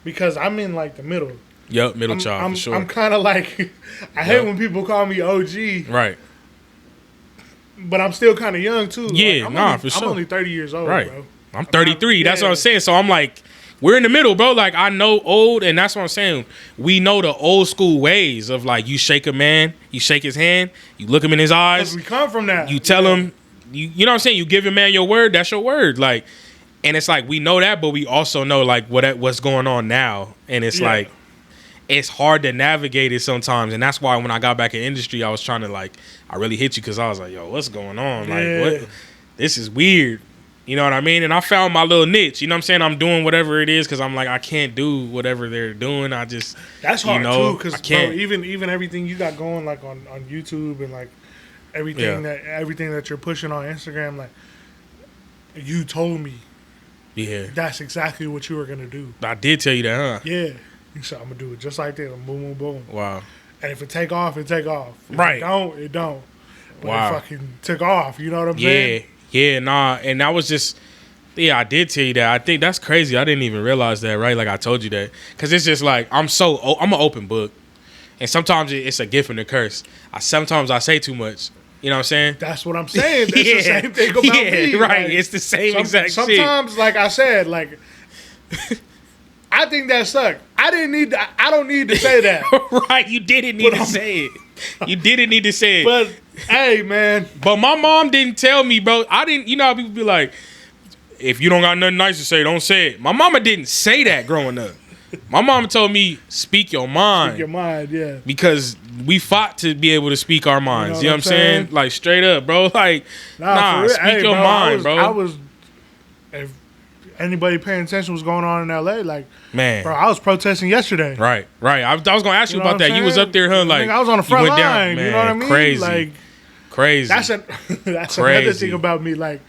because I'm in like the middle. Yep, middle child for sure. I'm kind of like I hate when people call me OG, right? But I'm still kind of young too. Yeah, like, for sure. I'm only 30 years old, right? Bro. I'm 33. That's what I'm saying. So I'm like, we're in the middle, bro. Like, I know old, and that's what I'm saying. We know the old school ways of like, you shake a man, you shake his hand, you look him in his eyes. We come from that. You tell him, you know what I'm saying? You give a man your word, that's your word. Like, and it's like, we know that, but we also know like what's going on now. And it's like, it's hard to navigate it sometimes. And that's why when I got back in industry, I was trying to like, I really hit you because I was like, yo, what's going on? Like, what? This is weird. You know what I mean? And I found my little niche. You know what I'm saying? I'm doing whatever it is because I'm like, I can't do whatever they're doing. I just, that's hard too because bro, even everything you got going like on YouTube and like everything that you're pushing on Instagram, like you told me, that's exactly what you were gonna do. I did tell you that, huh? Yeah. He said, I'm gonna do it just like this. Boom, boom, boom. Wow. And if it take off, it take off. If right. it don't, it don't. But wow. it fucking took off. You know what I'm saying? Yeah, nah. And that was just, I did tell you that. I think that's crazy. I didn't even realize that, right? Like I told you that. Because it's just like, I'm an open book. And sometimes it's a gift and a curse. Sometimes I say too much. You know what I'm saying? That's what I'm saying. That's the same thing about me. Right. Like, it's the same exact shit. Sometimes, like I said, like, I think that sucked. I don't need to say that. Right. You didn't need to say it. You didn't need to say it. But, hey, man. But my mom didn't tell me, bro. I didn't, you know how people be like, if you don't got nothing nice to say, don't say it. My mama didn't say that growing up. My mama told me, speak your mind. Speak your mind, yeah. Because we fought to be able to speak our minds. You know what I'm saying? Like, straight up, bro. Like, speak your mind, bro. If anybody paying attention to what's going on in L.A., like, man, bro, I was protesting yesterday. Right. I was going to ask you about that. You was up there, huh? Like, I was on the front line. Man, you know what I mean? Crazy. Like, crazy. That's another thing about me. Like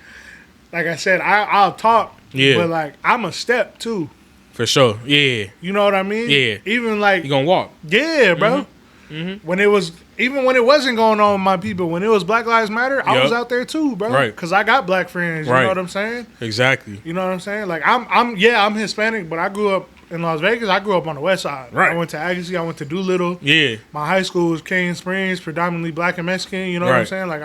I said, I'll talk, but, like, I'm a step, too. For sure, yeah. You know what I mean? Yeah. Even like you gonna walk? Yeah, bro. Mm-hmm. When it wasn't going on with my people, when it was Black Lives Matter, I was out there too, bro. Right. Because I got black friends. You know what I'm saying? Exactly. You know what I'm saying? Like I'm Hispanic, but I grew up in Las Vegas. I grew up on the West Side. Right. I went to Agassiz. I went to Doolittle. Yeah. My high school was Canyon Springs, predominantly black and Mexican. You know what I'm saying? Like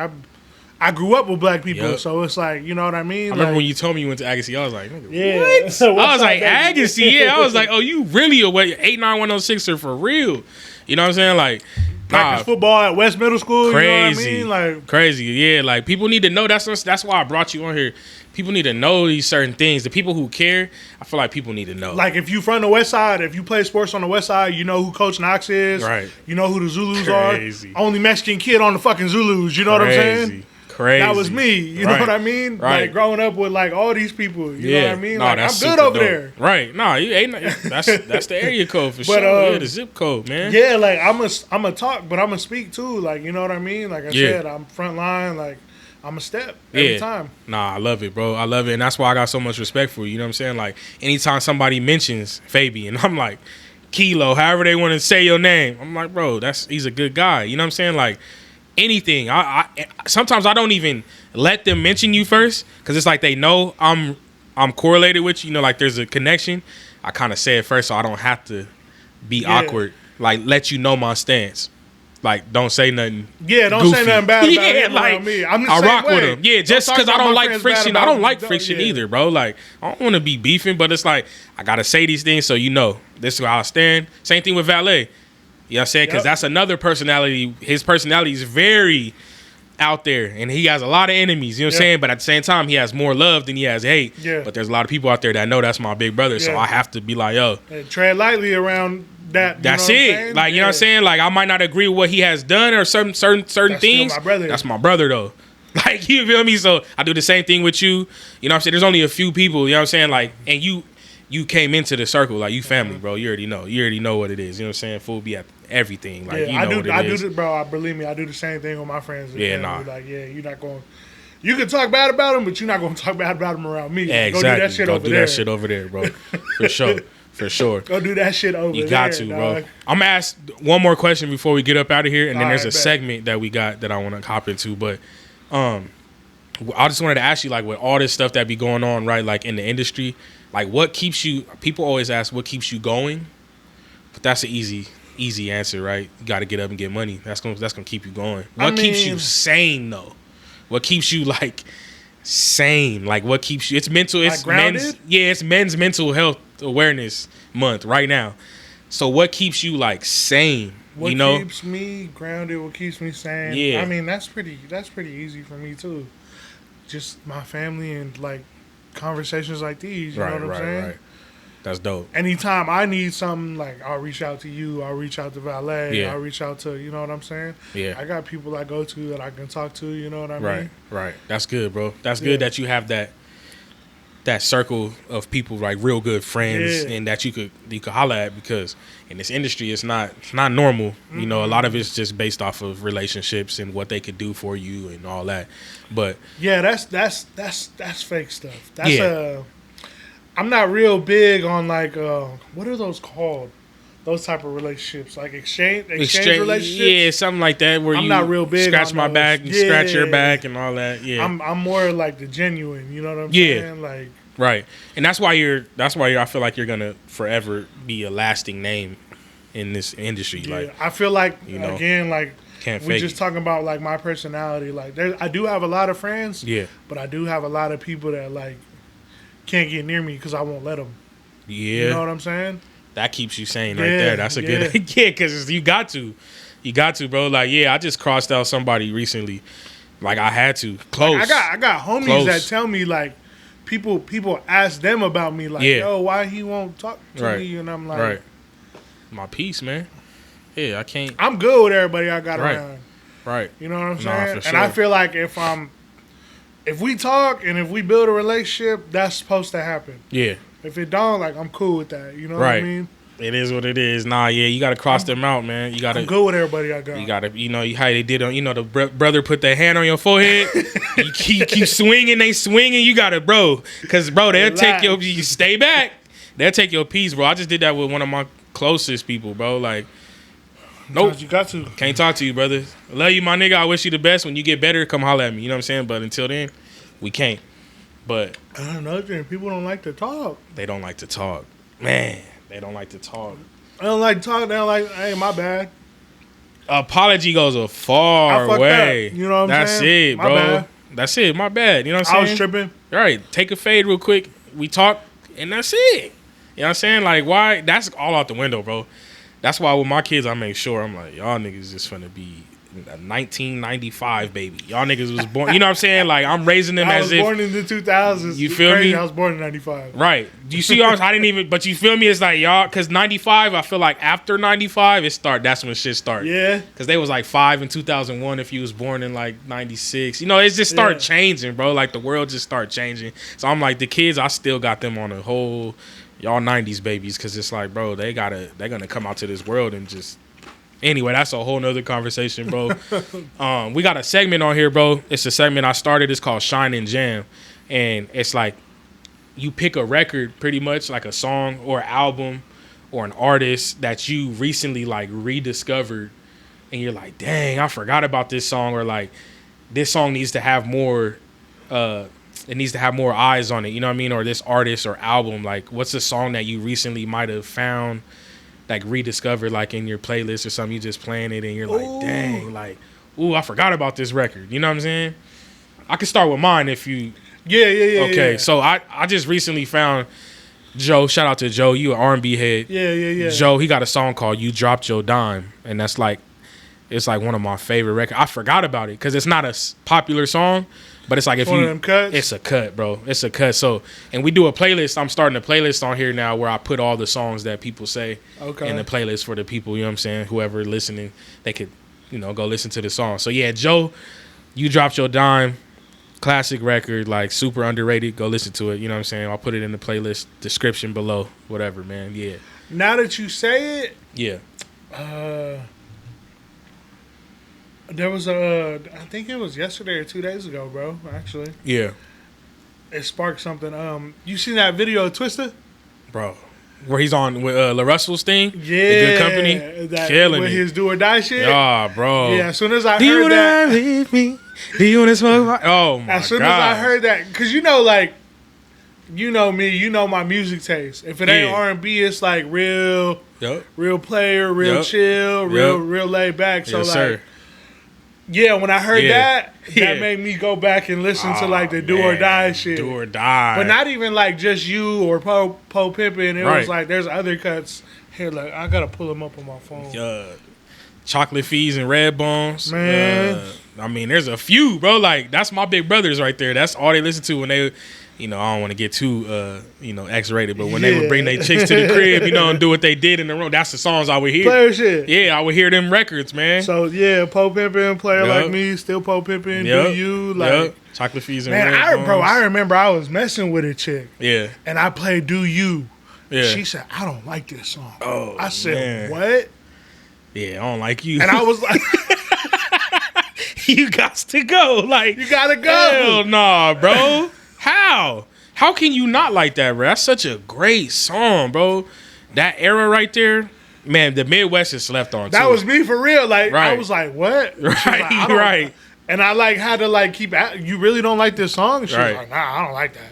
I grew up with black people, so it's like, you know what I mean? I remember when you told me you went to Agassiz, I was like, what? I was like, Agassiz, yeah. I was like, oh, you really away 89106er for real. You know what I'm saying? Like, practice football at West Middle School. Crazy. You know what I mean? Like, crazy, yeah. Like, people need to know. That's why I brought you on here. People need to know these certain things. The people who care, I feel like people need to know. Like, if you from the West Side, if you play sports on the West Side, you know who Coach Knox is. Right. You know who the Zulus are. Only Mexican kid on the fucking Zulus. You know what I'm saying? Crazy. That was me. You know what I mean? Right. Like, growing up with, like, all these people. You know what I mean? No, like, I'm good over there. Right. No, you ain't. That's the area code for sure. Yeah, the zip code, man. Yeah, like, I'm a talk, but I'm a speak too. Like, you know what I mean? Like I said, I'm front line. Like, I'm a step every time. Nah, I love it, bro. I love it. And that's why I got so much respect for you. You know what I'm saying? Like, anytime somebody mentions Fabian, I'm like, Kiloo, however they want to say your name. I'm like, bro, he's a good guy. You know what I'm saying? Like, anything. I sometimes I don't even let them mention you first because it's like they know I'm correlated with you. You know, like there's a connection. I kind of say it first so I don't have to be awkward. Like, let you know my stance. Like, don't say nothing. Yeah, don't goofy. say nothing bad about him like me. I'm the I same rock way. with him. Yeah, just because I don't like friction. I don't like friction yeah. either, bro. Like, I don't want to be beefing, but it's like I gotta say these things so you know this is how I stand. Same thing with Valet. You know what I'm saying? Because that's another personality. His personality is very out there, and he has a lot of enemies. You know what I'm saying? But at the same time, he has more love than he has hate. Yeah. But there's a lot of people out there that know that's my big brother, so I have to be like, yo. Hey, tread lightly around that. That's it. Like, you know what I'm saying? Like, I might not agree with what he has done or certain things. My brother. That's my brother, though. Like, you feel me? So I do the same thing with you. You know what I'm saying? There's only a few people, you know what I'm saying? Like, and you came into the circle, like, you family, bro. You already know. You already know what it is. You know what I'm saying? Fool be at everything. Like, you know what it is. I do, bro. Believe me, I do the same thing with my friends. Yeah, nah. Like, you're not going. You can talk bad about them, but you're not going to talk bad about them around me. Yeah, exactly. Go do that shit over there, bro. For sure. For sure. Go do that shit over there. You got to, bro. I'm going to ask one more question before we get up out of here, and then there's a segment that we got that I want to hop into. But I just wanted to ask you, like, with all this stuff that be going on, right, like, in the industry, like, what keeps you – people always ask what keeps you going, but that's an easy answer, right? You got to get up and get money. That's gonna keep you going. What keeps you sane, though? What keeps you, like, sane? Like, what keeps you – it's mental – it's grounded? It's men's mental health awareness month right now. So what keeps you, like, sane? What keeps me grounded? What keeps me sane? Yeah. I mean, that's pretty easy for me too. Just my family and, like, conversations like these. You know what I'm saying? Right. That's dope. Anytime I need something, like, I'll reach out to you. I'll reach out to Valet. Yeah. I'll reach out to, you know what I'm saying? Yeah. I got people I go to that I can talk to. You know what I mean? Right. That's good, bro. That's good that you have that circle of people, like, real good friends, and that you could holler at, because in this industry it's not normal. You know, a lot of it's just based off of relationships and what they could do for you and all that. But yeah, that's fake stuff. That's I'm not real big on, like, what are those called? those type of relationships, like exchange relationships. Yeah, something like that. Where I'm you not real big. Scratch my back, and scratch your back, and all that. Yeah, I'm more like the genuine. You know what I'm saying? Like, right. And that's why I feel like you're gonna forever be a lasting name in this industry. Yeah, like I feel like again, like we just talking about like my personality. Like, I do have a lot of friends. Yeah, but I do have a lot of people that like can't get near me because I won't let them. Yeah, you know what I'm saying? That keeps you sane right there. That's a good because you got to, bro. Like, I just crossed out somebody recently. Like, I had to close. Like, I got homies that tell me like people ask them about me like, yo, why he won't talk to me, and I'm like, my peace, man. Yeah, I can't. I'm good with everybody I got around. Right. You know what I'm saying? For sure. And I feel like if we talk and if we build a relationship, that's supposed to happen. Yeah. If it don't, like, I'm cool with that. You know what I mean? It is what it is. You got to cross them out, man. I'm good with everybody I got. You got to, how they did on, the brother put their hand on your forehead. you keep swinging, they swinging. You got to, bro. Because, bro, they'll take you stay back. They'll take your piece, bro. I just did that with one of my closest people, bro. Like, nope. You got to. Can't talk to you, brother. I love you, my nigga. I wish you the best. When you get better, come holler at me. You know what I'm saying? But until then, we can't. But I don't know, people don't like to talk. They don't like to talk. Man, they don't like to talk. They don't like to talk. They don't like, hey, my bad. Apology goes a far way. Up. You know what I'm saying? That's it, bro. My bad. That's it. My bad. You know what I'm saying? I was tripping. All right. Take a fade real quick. We talk, and that's it. You know what I'm saying? Like, why? That's all out the window, bro. That's why with my kids, I make sure I'm like, y'all niggas just finna be a 1995 baby. Y'all niggas was born. You know what I'm saying? Like, I'm raising them as if I was born in the 2000s. You feel me? I was born in 95. Right. Do you see? I didn't even. But you feel me? It's like y'all, because 95. I feel like after 95, that's when shit started. Yeah. Because they was like 5 in 2001. If you was born in like 96, it just started changing, bro. Like the world just started changing. So I'm like, the kids, I still got them on a whole y'all 90s babies, because it's like, bro, they're gonna come out to this world and just. Anyway, that's a whole nother conversation, bro. We got a segment on here, bro. It's a segment I started. It's called Shine and Jam. And it's like you pick a record, pretty much, like a song or album or an artist that you recently, like, rediscovered. And you're like, dang, I forgot about this song. Or, like, this song needs to have more, it needs to have more eyes on it. You know what I mean? Or this artist or album. Like, what's a song that you recently might have found, like, rediscovered, like, in your playlist or something, you just playing it and you're like, dang, like, ooh, I forgot about this record. You know what I'm saying? I can start with mine if you... Yeah. Okay, so I just recently found Joe. Shout out to Joe. You an R&B head. Yeah. Joe, he got a song called You Dropped Your Dime. And that's like, it's like one of my favorite records. I forgot about it because it's not a popular song. But it's like if one of them cuts? It's a cut, bro. It's a cut. So, and we do a playlist. I'm starting a playlist on here now where I put all the songs that people say in the playlist for the people, you know what I'm saying? Whoever listening, they could, go listen to the song. So, yeah, Joe, You Dropped Your Dime. Classic record, like super underrated. Go listen to it. You know what I'm saying? I'll put it in the playlist description below. Whatever, man. Yeah. Now that you say it, yeah. There was I think it was yesterday or 2 days ago, bro. Actually. Yeah. It sparked something. You seen that video of Twista? Bro. Where he's on with La Russell's thing? Yeah. The Good Company? Killing with it. his do or die shit? Ah, bro. Yeah, as soon as I heard that. Do you wanna leave me? Do you wanna smoke my... Oh, my God. As soon as I heard that, because like, you know me, you know my music taste. If it ain't R&B, it's like real player, real chill, real laid back. So, sir. Yeah, when I heard that made me go back and listen to like the do or die shit. Do or die. But not even like just you or Po Pimpin'. It was like there's other cuts. Here, like I gotta pull them up on my phone. Chocolate Fees and Red Bones. Man. I mean, there's a few, bro. Like, that's my big brothers right there. That's all they listen to when they, I don't want to get too, X-rated, but when they would bring their chicks to the crib, and do what they did in the room, that's the songs I would hear. Player shit. Yeah, I would hear them records, man. So, yeah, Po Pimpin', Player Like Me, still Po Pimpin', Do You, like. Chocolate Fees and Red Bones. Bro, I remember I was messing with a chick. Yeah. And I played Do You. Yeah. She said, I don't like this song. Oh, I said, man. What? Yeah, I don't like you. And I was like... You got to go. Like, you gotta go. Hell nah, bro. How can you not like that, bro? That's such a great song, bro. That era right there. Man, the Midwest is slept on. That too. was me for real. Like I was like, what? Right, like, And I like had to like keep. You really don't like this song? She was like, nah, I don't like that.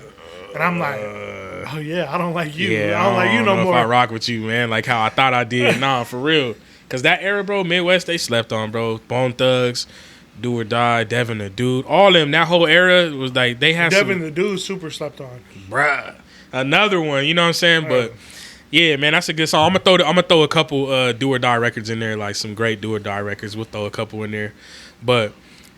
And I'm like, oh yeah, I don't like you. Yeah, I don't like you no more. If I rock with you, man, like how I thought I did. Nah, for real. Cause that era, bro, Midwest, they slept on, bro. Bone Thugs, Do or Die, Devin the Dude, all them. That whole era was like they had Devin the Dude super slept on, bruh. Another one, you know what I'm saying? But yeah, man, that's a good song. I'm gonna throw a couple Do or Die records in there, like some great Do or Die records. We'll throw a couple in there, but.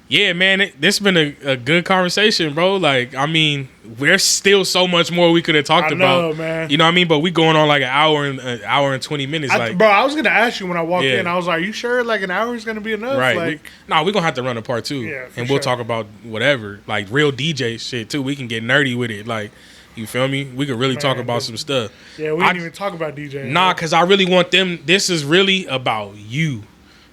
Yeah, man, this has been a good conversation, bro. Like, I mean, there's still so much more we could have talked about. Man. You know what I mean? But we going on like an hour and 20 minutes. Bro, I was gonna ask you when I walked in. I was like, "You sure? Like an hour is gonna be enough?" Right? Like, we're gonna have to run a part 2, and we'll talk about whatever, like real DJ shit too. We can get nerdy with it, like. You feel me? We could really talk about some stuff. Yeah, we didn't even talk about DJ. Nah, because I really want them. This is really about you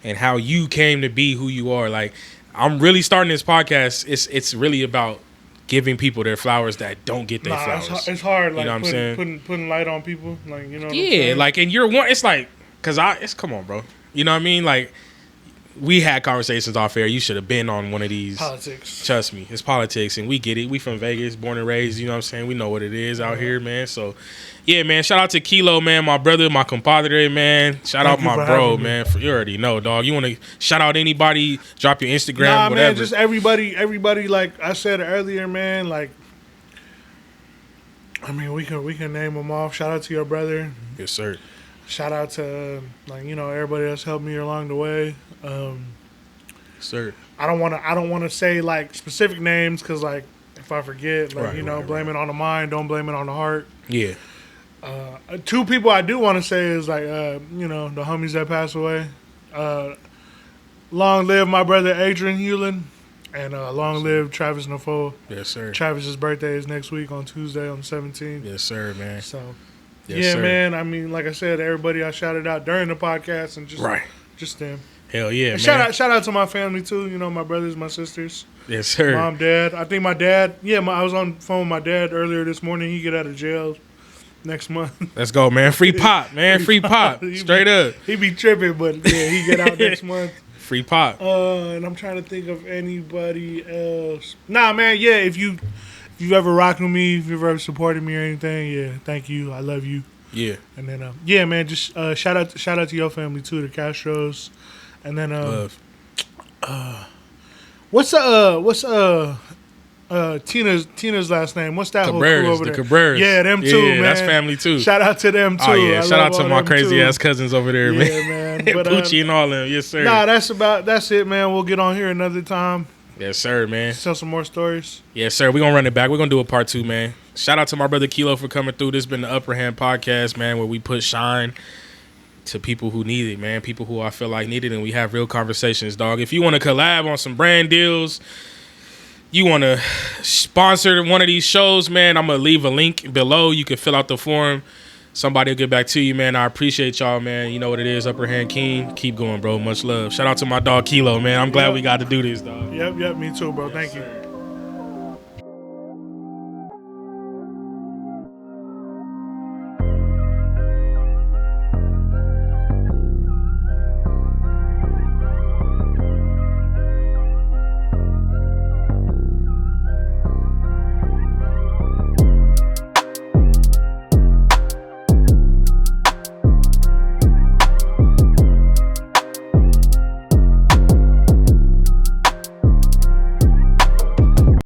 and how you came to be who you are. Like. I'm really starting this podcast. It's really about giving people their flowers that don't get their flowers. It's hard, like, you know what I'm saying? Putting light on people, like, you know. What I'm yeah, saying? like, and you're one. It's like, come on, bro. You know what I mean? Like, we had conversations off air. You should have been on one of these. Politics. Trust me, it's politics, and we get it. We from Vegas, born and raised. You know what I'm saying? We know what it is out here, man. So, yeah, man. Shout out to Kiloo, man, my brother, my compadre, man. Shout out my bro, man. You already know, dog. You want to shout out anybody? Drop your Instagram, whatever. Man, just everybody. Like I said earlier, man. Like, I mean, we can name them off. Shout out to your brother. Yes, sir. Shout out to everybody that's helped me along the way. Sir, I don't want to say like specific names because like if I forget, like blame it on the mind, don't blame it on the heart. Yeah. 2 people I do want to say is like the homies that passed away. Long live my brother Adrian Hewlin, and long live Travis Nafoe. Yes, sir. Travis's birthday is next week on Tuesday on the 17th. Yes, sir, man. So. Yes, sir. Man. I mean, like I said, everybody I shouted out during the podcast and just them. Hell yeah, and man. Shout out to my family too. My brothers, my sisters. Yes, sir. Mom, dad. I think my dad. Yeah, I was on the phone with my dad earlier this morning. He get out of jail next month. Let's go, man. Free pop, man. Free pop. Straight up. He be tripping, but yeah, he get out next month. Free pop. And I'm trying to think of anybody else. Nah, man. Yeah, if you ever rocked with me, if you've ever supported me or anything, yeah, thank you. I love you. Yeah. And then yeah, man, just shout out to your family too, the Castros. And then love. What's Tina's last name? What's that whole crew over there? The Cabreras. Yeah, them too, man. That's family too. Shout out to them too. Oh yeah, shout out to my crazy ass cousins over there, man. Yeah, man. But, Poochie and all them. Yes, sir. Nah, that's it, man. We'll get on here another time. Yes, sir, man. Tell some more stories. Yes, sir. We're going to run it back. We're going to do a part 2, man. Shout out to my brother Kiloo for coming through. This has been the Upper Hand Podcast, man, where we put shine to people who need it, man. People who I feel like need it, and we have real conversations, dog. If you want to collab on some brand deals, you want to sponsor one of these shows, man, I'm going to leave a link below. You can fill out the form. Somebody will get back to you, man. I appreciate y'all, man. You know what it is, Upper Hand King. Keep going, bro. Much love. Shout out to my dog Kiloo, man. I'm glad we got to do this, dog. Yep, me too, bro. Thank you.